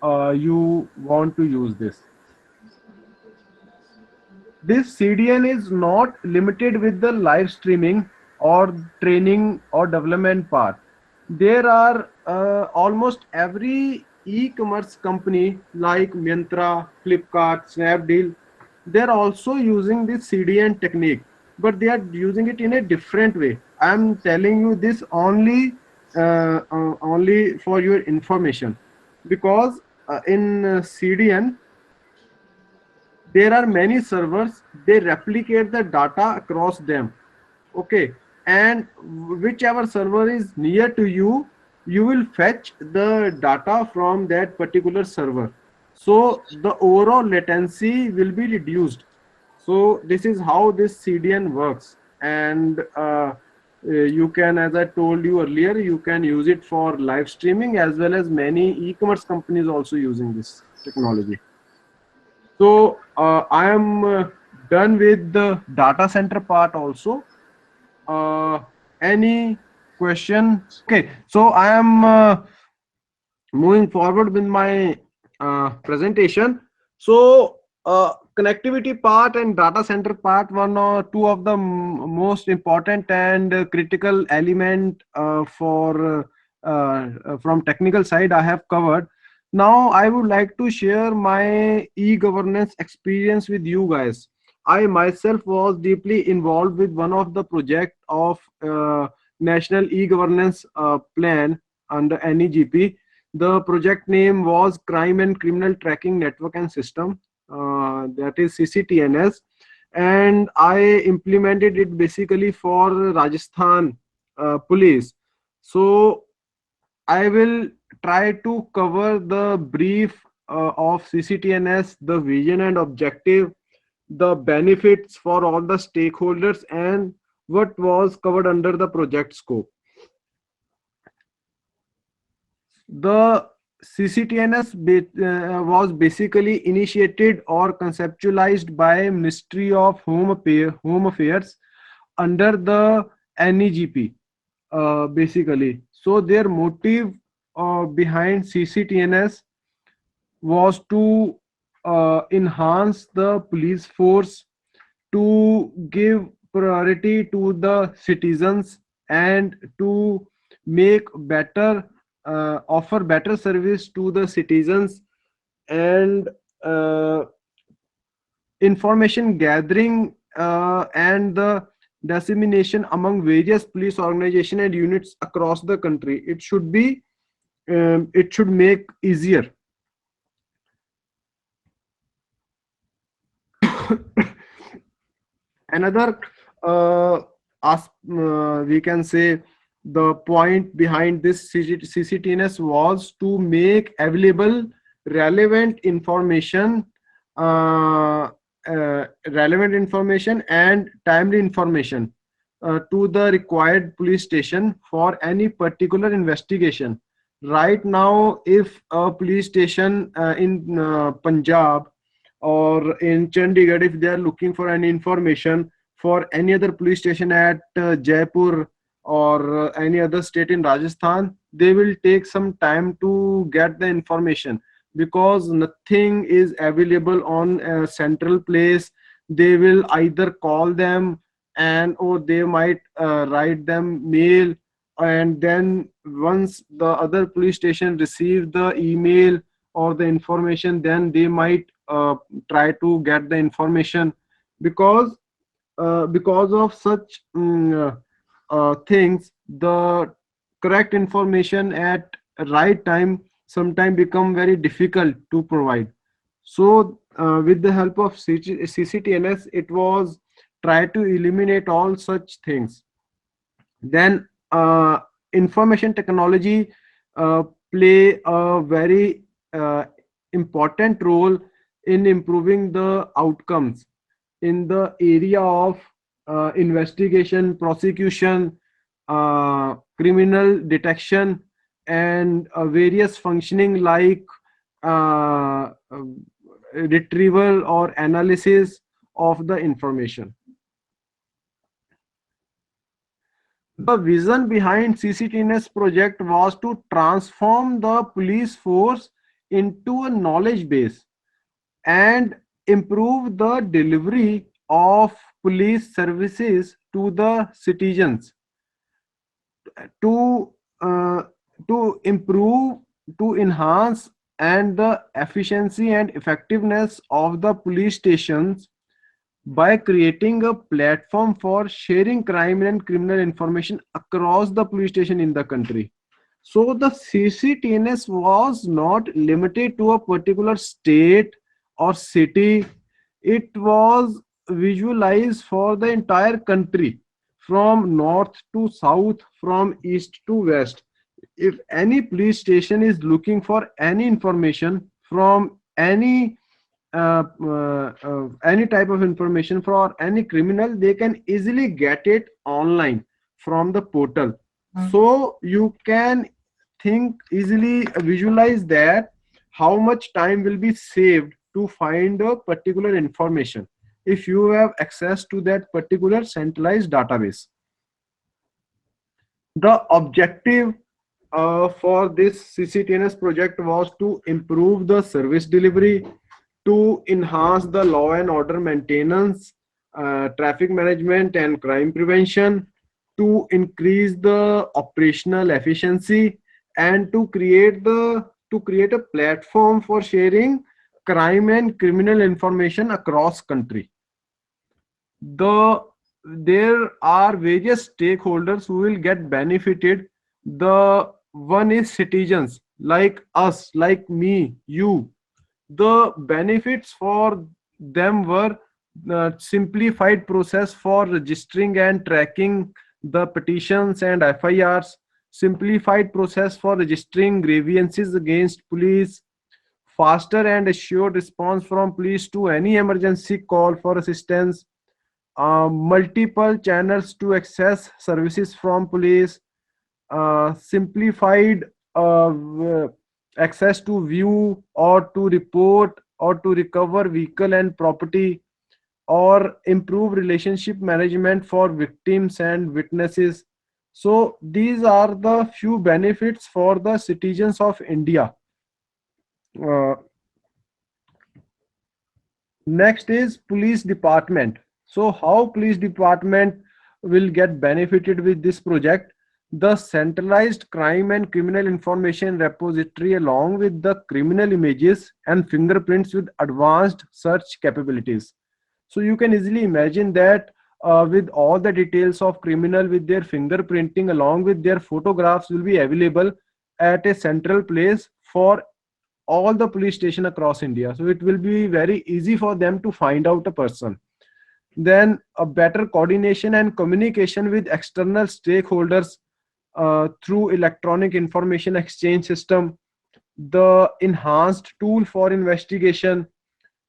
you want to use this. This CDN is not limited with the live streaming or training or development part. There are almost every e-commerce company like Myntra, Flipkart, Snapdeal, they're also using this CDN technique, but they are using it in a different way. I'm telling you this only for your information, because in CDN there are many servers, they replicate the data across them. Okay, and whichever server is near to you, you will fetch the data from that particular server, so the overall latency will be reduced. So this is how this CDN works, and you can, as I told you earlier, you can use it for live streaming, as well as many e-commerce companies also using this technology. So I am done with the data center part also. Any question? Okay, so I am moving forward with my presentation. So connectivity part and data center part, one or two of the most important and critical element for from technical side I have covered. Now I would like to share my e-governance experience with you guys. I myself was deeply involved with one of the project of National E-Governance Plan under NEGP. The project name was Crime and Criminal Tracking Network and System, that is CCTNS, and I implemented it basically for Rajasthan police. So I will try to cover the brief of CCTNS, the vision and objective, the benefits for all the stakeholders, and what was covered under the project scope. The CCTNS was basically initiated or conceptualized by Ministry of Home Affairs under the NEGP basically. So their motive behind CCTNS was to enhance the police force, to give priority to the citizens and to make better offer better service to the citizens, and information gathering and the dissemination among various police organization and units across the country. It should be it should make easier. Another we can say the point behind this CCTNS was to make available relevant information and timely information to the required police station for any particular investigation. Right now, if a police station in Punjab or in Chandigarh, if they are looking for any information for any other police station at Jaipur or any other state in Rajasthan, they will take some time to get the information because nothing is available on a central place. They will either call them and or they might write them mail, and then once the other police station receive the email or the information, then they might try to get the information. Because of such things, the correct information at right time sometimes become very difficult to provide. So with the help of CCTNS, it was try to eliminate all such things. Then information technology play a very important role in improving the outcomes in the area of investigation, prosecution, criminal detection, and various functioning like retrieval or analysis of the information. The vision behind CCTNS project was to transform the police force into a knowledge base and improve the delivery of police services to the citizens. To improve, to enhance and the efficiency and effectiveness of the police stations by creating a platform for sharing crime and criminal information across the police station in the country. So the CCTNS was not limited to a particular state or city. It was visualized for the entire country, from north to south, from east to west. If any police station is looking for any information from any type of information for any criminal, they can easily get it online from the portal. So you can easily visualize that how much time will be saved to find a particular information if you have access to that particular centralized database. The objective for this CCTNS project was to improve the service delivery, to enhance the law and order maintenance, traffic management and crime prevention, to increase the operational efficiency, and to create a platform for sharing crime and criminal information across country. There are various stakeholders who will get benefited. The one is citizens like us, like me, you. The benefits for them were simplified process for registering and tracking the petitions and FIRs, simplified process for registering grievances against police, faster and assured response from police to any emergency call for assistance, multiple channels to access services from police, simplified access to view or to report or to recover vehicle and property, or improve relationship management for victims and witnesses. So these are the few benefits for the citizens of India. Next is police department. So how police department will get benefited with this project? The centralized crime and criminal information repository along with the criminal images and fingerprints with advanced search capabilities. So you can easily imagine that with all the details of criminal with their fingerprinting along with their photographs will be available at a central place for all the police station across India. So it will be very easy for them to find out a person. Then a better coordination and communication with external stakeholders through electronic information exchange system, the enhanced tool for investigation,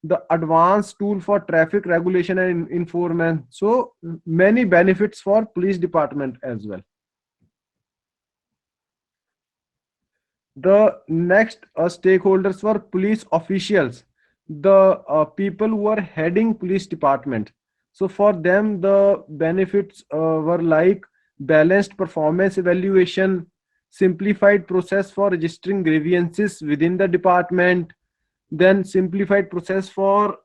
the advanced tool for traffic regulation and enforcement. So many benefits for police department as well. The next stakeholders were police officials, the people who are heading police department. So for them, the benefits were like balanced performance evaluation, simplified process for registering grievances within the department, then simplified process for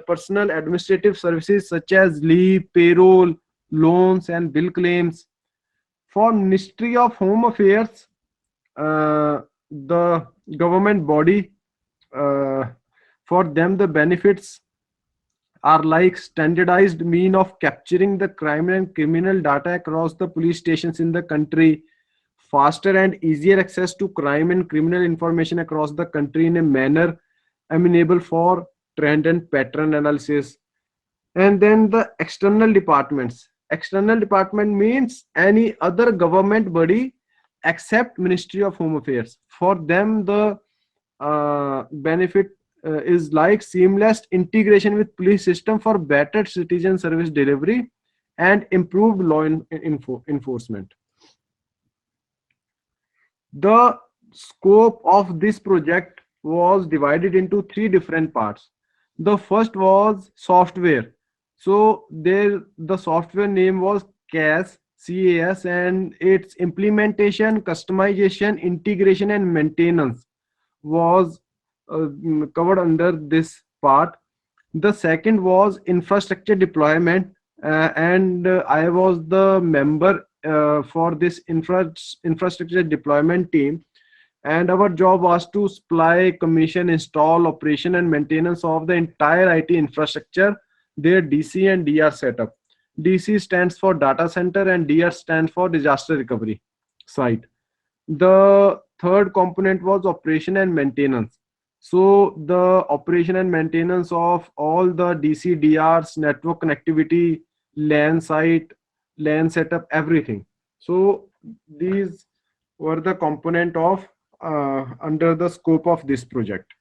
personal administrative services such as leave, payroll, loans, and bill claims. For Ministry of Home Affairs, the government body, for them the benefits are like standardized mean of capturing the crime and criminal data across the police stations in the country, faster and easier access to crime and criminal information across the country in a manner amenable for trend and pattern analysis. And then the external departments. External department means any other government body except Ministry of Home Affairs. For them, the benefit is like seamless integration with police system for better citizen service delivery and improved law enforcement. The scope of this project was divided into three different parts. The first was software. So there the software name was CAS, and its implementation, customization, integration, and maintenance was covered under this part. The second was infrastructure deployment, and I was the member for this infrastructure deployment team, and our job was to supply, commission, install, operation, and maintenance of the entire IT infrastructure, their DC and DR setup. DC stands for data center and DR stands for disaster recovery site. The third component was operation and maintenance. So the operation and maintenance of all the DC DRs, network connectivity, LAN site, LAN setup, everything. So these were the component of under the scope of this project.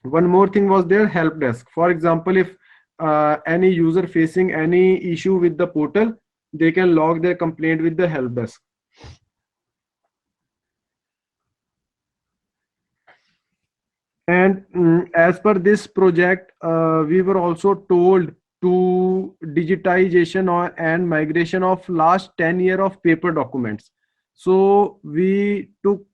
One more thing was their help desk. For example, if any user facing any issue with the portal, they can log their complaint with the help desk. And as per this project, we were also told to digitization and migration of last 10 years of paper documents. So we took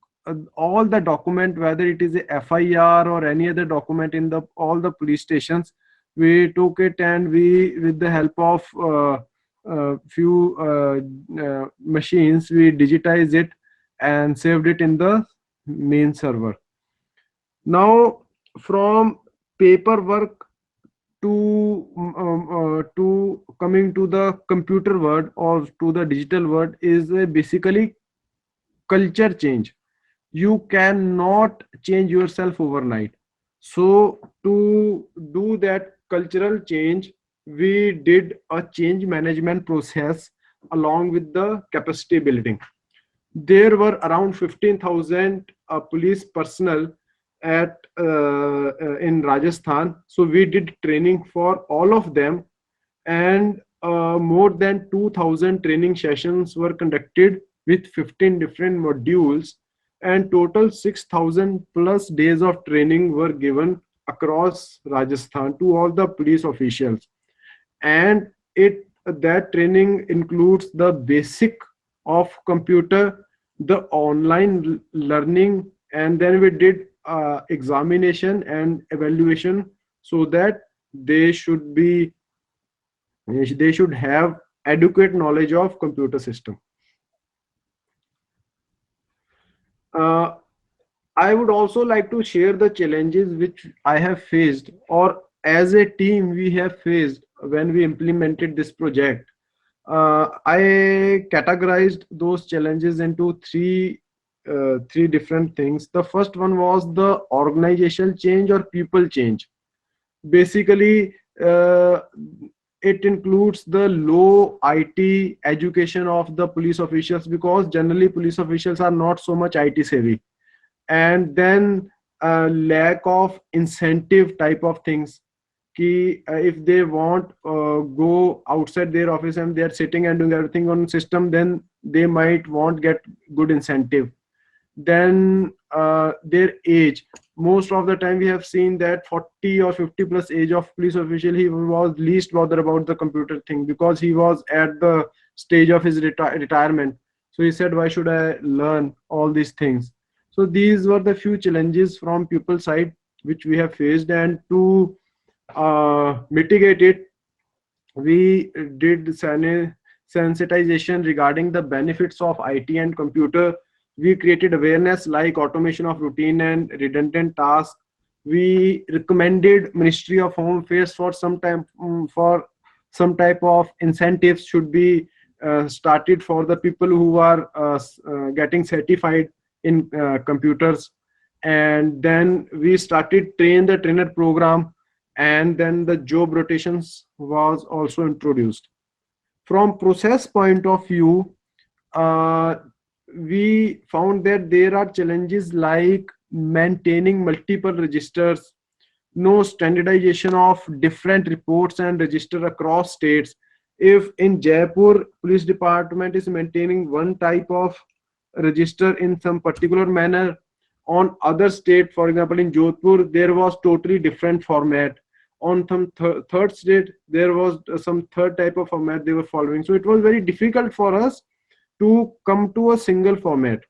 all the document, whether it is a FIR or any other document in the all the police stations, we took it and we, with the help of few machines, we digitized it and saved it in the main server. Now from paperwork to coming to the computer world or to the digital world is basically culture change. You cannot change yourself overnight. So to do that cultural change, we did a change management process along with the capacity building. There were around 15,000 police personnel at in Rajasthan. So we did training for all of them, and more than 2,000 training sessions were conducted with 15 different modules, and total 6,000 plus days of training were given across Rajasthan to all the police officials. And that training includes the basic of computer, the online learning, and then we did examination and evaluation so that they should have adequate knowledge of computer system. I would also like to share the challenges which I have faced, or as a team we have faced when we implemented this project. I categorized those challenges into three different things. The first one was the organizational change or people change. Basically, it includes the low IT education of the police officials, because generally police officials are not so much IT savvy, and then lack of incentive type of things. If they want go outside their office and they are sitting and doing everything on system, then they might won't get good incentive. Then their age, most of the time we have seen that 40 or 50 plus age of police official, he was least bothered about the computer thing, because he was at the stage of his retirement. So he said, why should I learn all these things? So these were the few challenges from people side which we have faced, and to mitigate it, we did sensitization regarding the benefits of IT and computer. We created awareness like automation of routine and redundant tasks. We recommended Ministry of Home Affairs for some time, for some type of incentives should be started for the people who are getting certified in computers. And then we started train the trainer program, and then the job rotations was also introduced. From process point of view, we found that there are challenges like maintaining multiple registers, no standardization of different reports and register across states. If in Jaipur police department is maintaining one type of register in some particular manner, on other state, for example in Jodhpur, there was totally different format. On some third state, there was some third type of format they were following. So it was very difficult for us to come to a single format.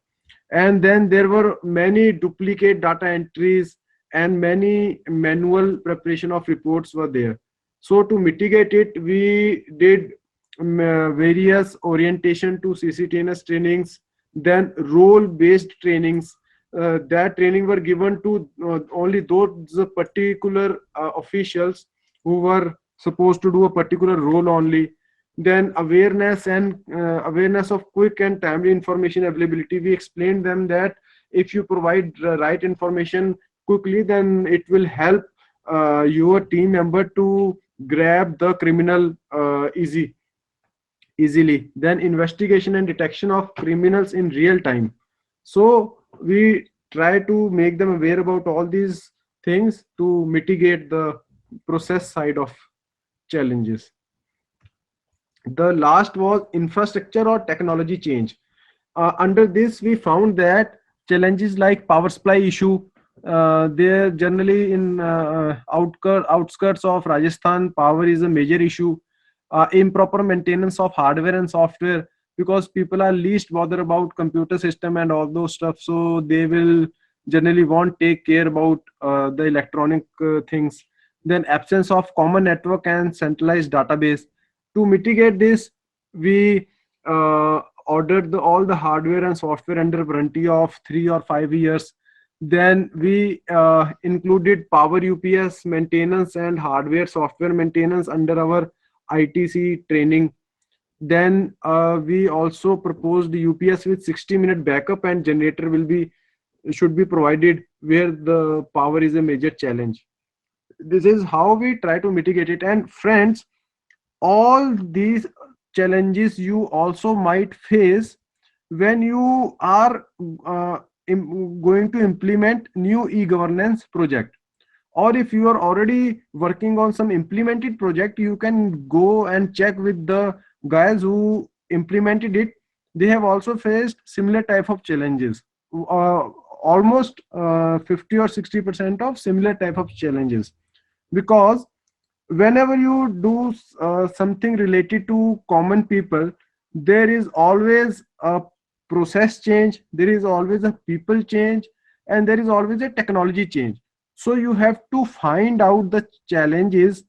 And then there were many duplicate data entries and many manual preparation of reports were there. So to mitigate it, we did various orientation to CCTNS trainings, then role-based trainings. That training were given to only those particular officials who were supposed to do a particular role only. Then awareness of quick and timely information availability. We explained them that if you provide the right information quickly, then it will help your team member to grab the criminal easily. Then investigation and detection of criminals in real time. So we try to make them aware about all these things to mitigate the process side of challenges. The last was infrastructure or technology change. Under this, we found that challenges like power supply issue, they're generally in outskirts of Rajasthan, power is a major issue. Improper maintenance of hardware and software, because people are least bothered about computer system and all those stuff, so they will generally won't take care about the electronic things. Then absence of common network and centralized database. To mitigate this, we ordered all the hardware and software under warranty of 3 or 5 years. Then we included power UPS maintenance and hardware software maintenance under our ITC training. Then we also proposed UPS with 60-minute backup, and generator should be provided where the power is a major challenge. This is how we try to mitigate it. And friends, all these challenges you also might face when you are going to implement new e-governance project, or if you are already working on some implemented project, you can go and check with the guys who implemented it. They have also faced similar type of challenges, almost 50 or 60% of similar type of challenges, because whenever you do something related to common people, there is always a process change, there is always a people change, and there is always a technology change. So you have to find out the challenges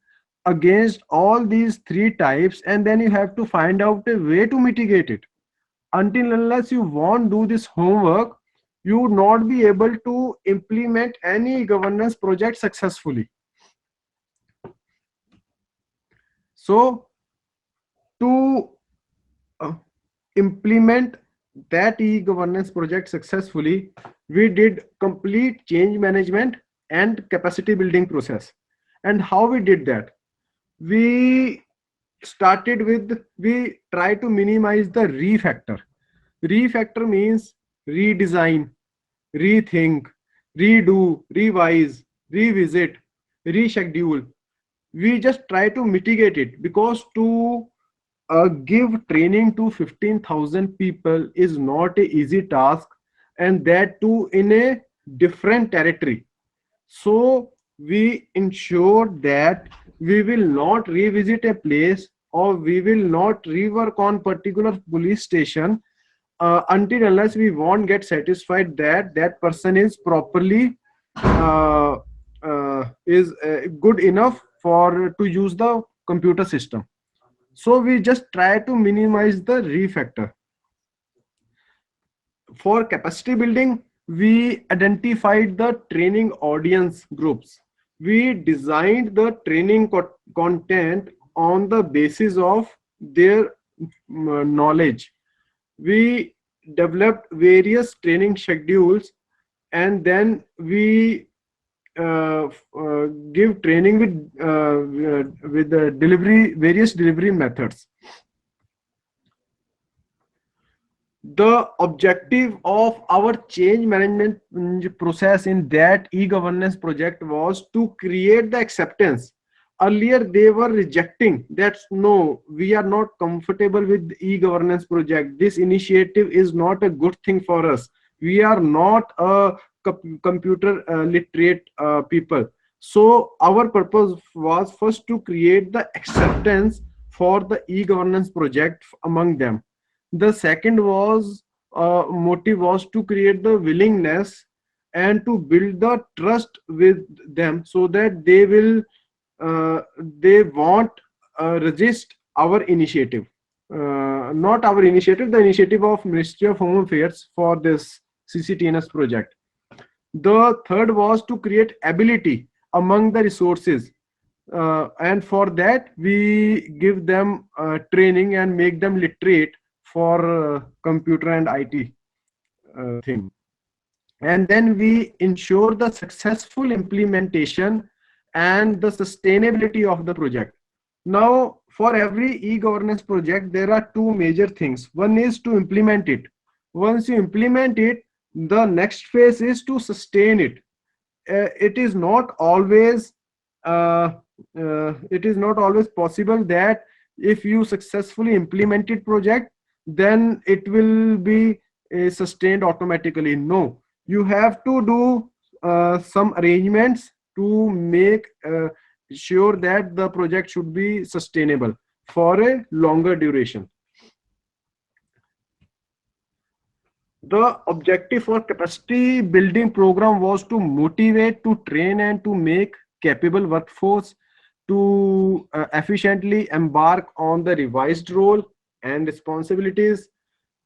against all these three types, and then you have to find out a way to mitigate it. Until unless you won't do this homework, you would not be able to implement any governance project successfully. So to implement that e-governance project successfully, we did complete change management and capacity building process. And how we did that? We started with, we try to minimize the re-factor. Re-factor means redesign, rethink, redo, revise, revisit, reschedule. We just try to mitigate it, because to give training to 15,000 people is not a easy task, and that too in a different territory. So we ensure that we will not revisit a place, or we will not rework on particular police station until unless we won't get satisfied that that person is properly good enough for to use the computer system. So we just try to minimize the re-factor. For capacity building, we identified the training audience groups. We designed the training content on the basis of their knowledge. We developed various training schedules, and then we give training with the various delivery methods. The objective of our change management process in that e-governance project was to create the acceptance. Earlier they were rejecting that, no, we are not comfortable with e-governance project, this initiative is not a good thing for us, we are not a computer literate people. So our purpose was first to create the acceptance for the e-governance project among them. The second was motive was to create the willingness and to build the trust with them, so that they will they won't resist our initiative, not our initiative, the initiative of Ministry of Home Affairs for this CCTNS project. The third was to create ability among the resources, and for that we give them training and make them literate for computer and IT thing. And then we ensure the successful implementation and the sustainability of the project. Now, for every e-governance project, there are two major things. One is to implement it. Once you implement it, the next phase is to sustain it. It is not always possible that if you successfully implemented project, then it will be sustained automatically. No, you have to do some arrangements to make sure that the project should be sustainable for a longer duration. The objective for capacity building program was to motivate, to train, and to make capable workforce to efficiently embark on the revised role and responsibilities,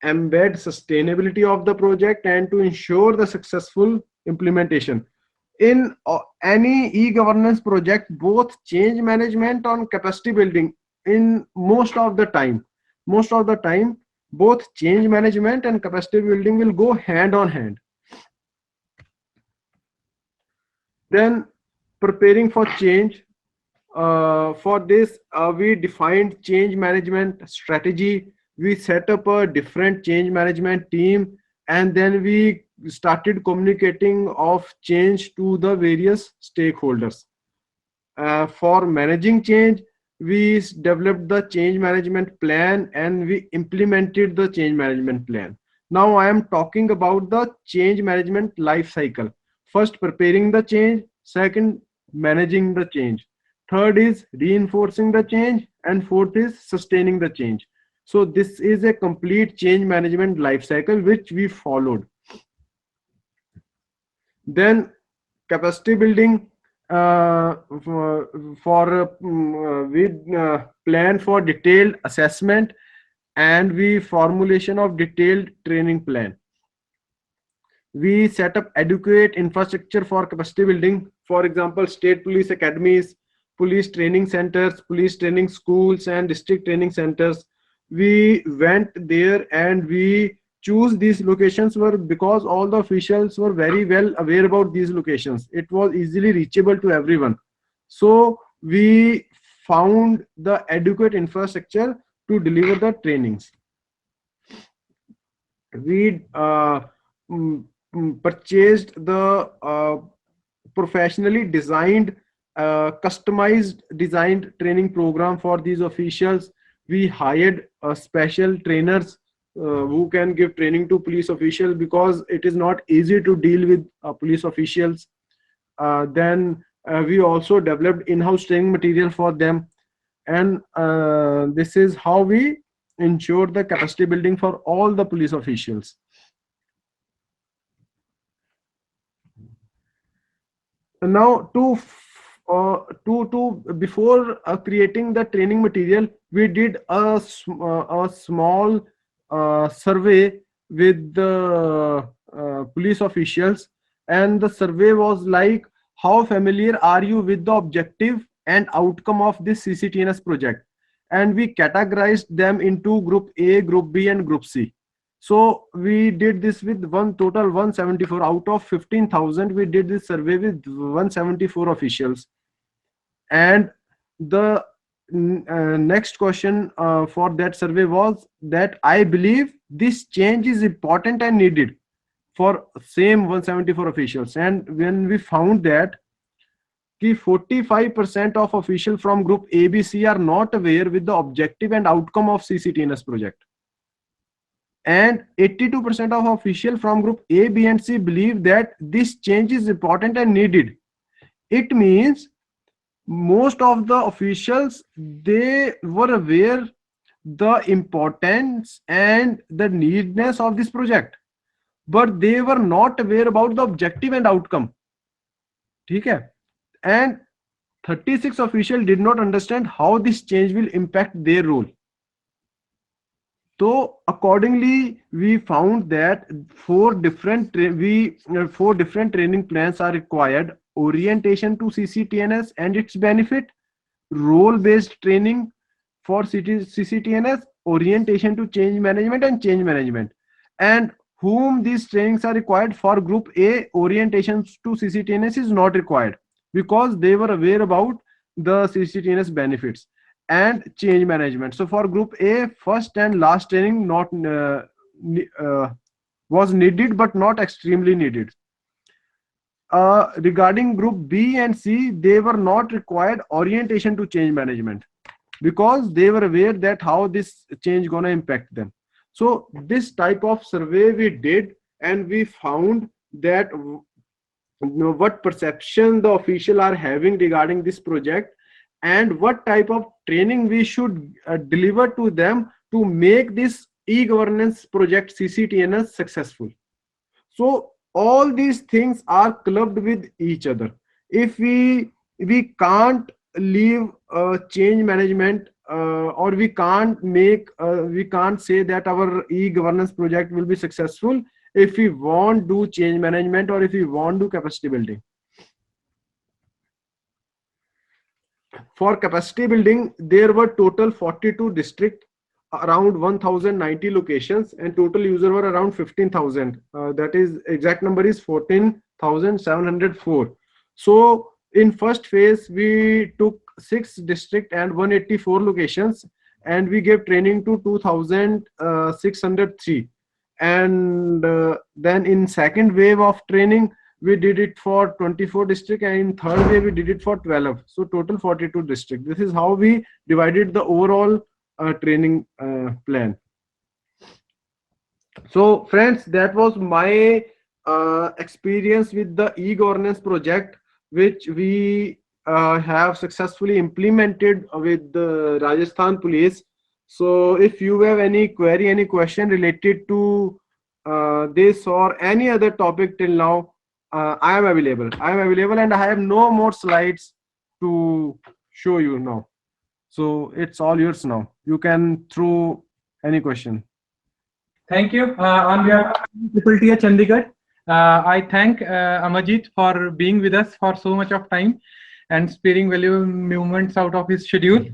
embed sustainability of the project, and to ensure the successful implementation. In any e-governance project, both change management and capacity building, in most of the time, both change management and capacity building will go hand on hand. Then preparing for change. For this, we defined change management strategy. We set up a different change management team, and then we started communicating of change to the various stakeholders. For managing change, we developed the change management plan and we implemented the change management plan. Now I am talking about the change management life cycle. First, preparing the change. Second, managing the change. Third is reinforcing the change, and fourth is sustaining the change. So this is a complete change management life cycle which we followed. Then capacity building. plan for detailed assessment, and we formulation of detailed training plan. We set up adequate infrastructure for capacity building, for example, state police academies, police training centers, police training schools, and district training centers. We went there and we choose these locations were because all the officials were very well aware about these locations. It was easily reachable to everyone. So we found the adequate infrastructure to deliver the trainings. We purchased the professionally designed, customized designed training program for these officials. We hired special trainers who can give training to police officials, because it is not easy to deal with police officials. Then we also developed in-house training material for them, and this is how we ensure the capacity building for all the police officials. Now before creating the training material, we did a small survey with the police officials, and the survey was like, how familiar are you with the objective and outcome of this CCTNS project? And we categorized them into group A, group B, and group C. So we did this with total 174 out of 15,000. We did this survey with 174 officials. And the next question for that survey was that I believe this change is important and needed for same 174 officials. And when we found that 45% of officials from group A, B, C are not aware with the objective and outcome of CCTNS project. And 82% of officials from group A, B, and C believe that this change is important and needed. It means most of the officials, they were aware the importance and the needness of this project, but they were not aware about the objective and outcome. Okay? And 36 officials did not understand how this change will impact their role. So accordingly, we found that four different training plans are required: orientation to CCTNS and its benefit, role-based training for CCTNS, orientation to change management, and change management. And whom these trainings are required for group A, orientation to CCTNS is not required, because they were aware about the CCTNS benefits and change management. So for group A, first and last training was needed, but not extremely needed. Regarding group B and C, they were not required orientation to change management, because they were aware that how this change gonna impact them. So this type of survey we did, and we found that what perception the official are having regarding this project, and what type of training we should deliver to them to make this e-governance project CCTNS successful. So all these things are clubbed with each other. If we can't leave change management, or we can't say that our e-governance project will be successful if we won't do change management, or if we won't do capacity building. For capacity building, there were total 42 districts, around 1090 locations, and total user were around 15,000. That is, exact number is 14,704. So in first phase, we took 6 districts and 184 locations, and we gave training to 2,603. And then in second wave of training, we did it for 24 districts, and in third wave we did it for 12. So total 42 districts. This is how we divided the overall training plan. So friends, that was my experience with the e-governance project, which we have successfully implemented with the Rajasthan Police. So if you have any query, any question related to this or any other topic till now, I am available. I am available, and I have no more slides to show you now. So it's all yours now. You can throw any question. Thank you. On behalf of TTT Chandigarh, I thank Amarjeet for being with us for so much of time and sparing valuable moments out of his schedule.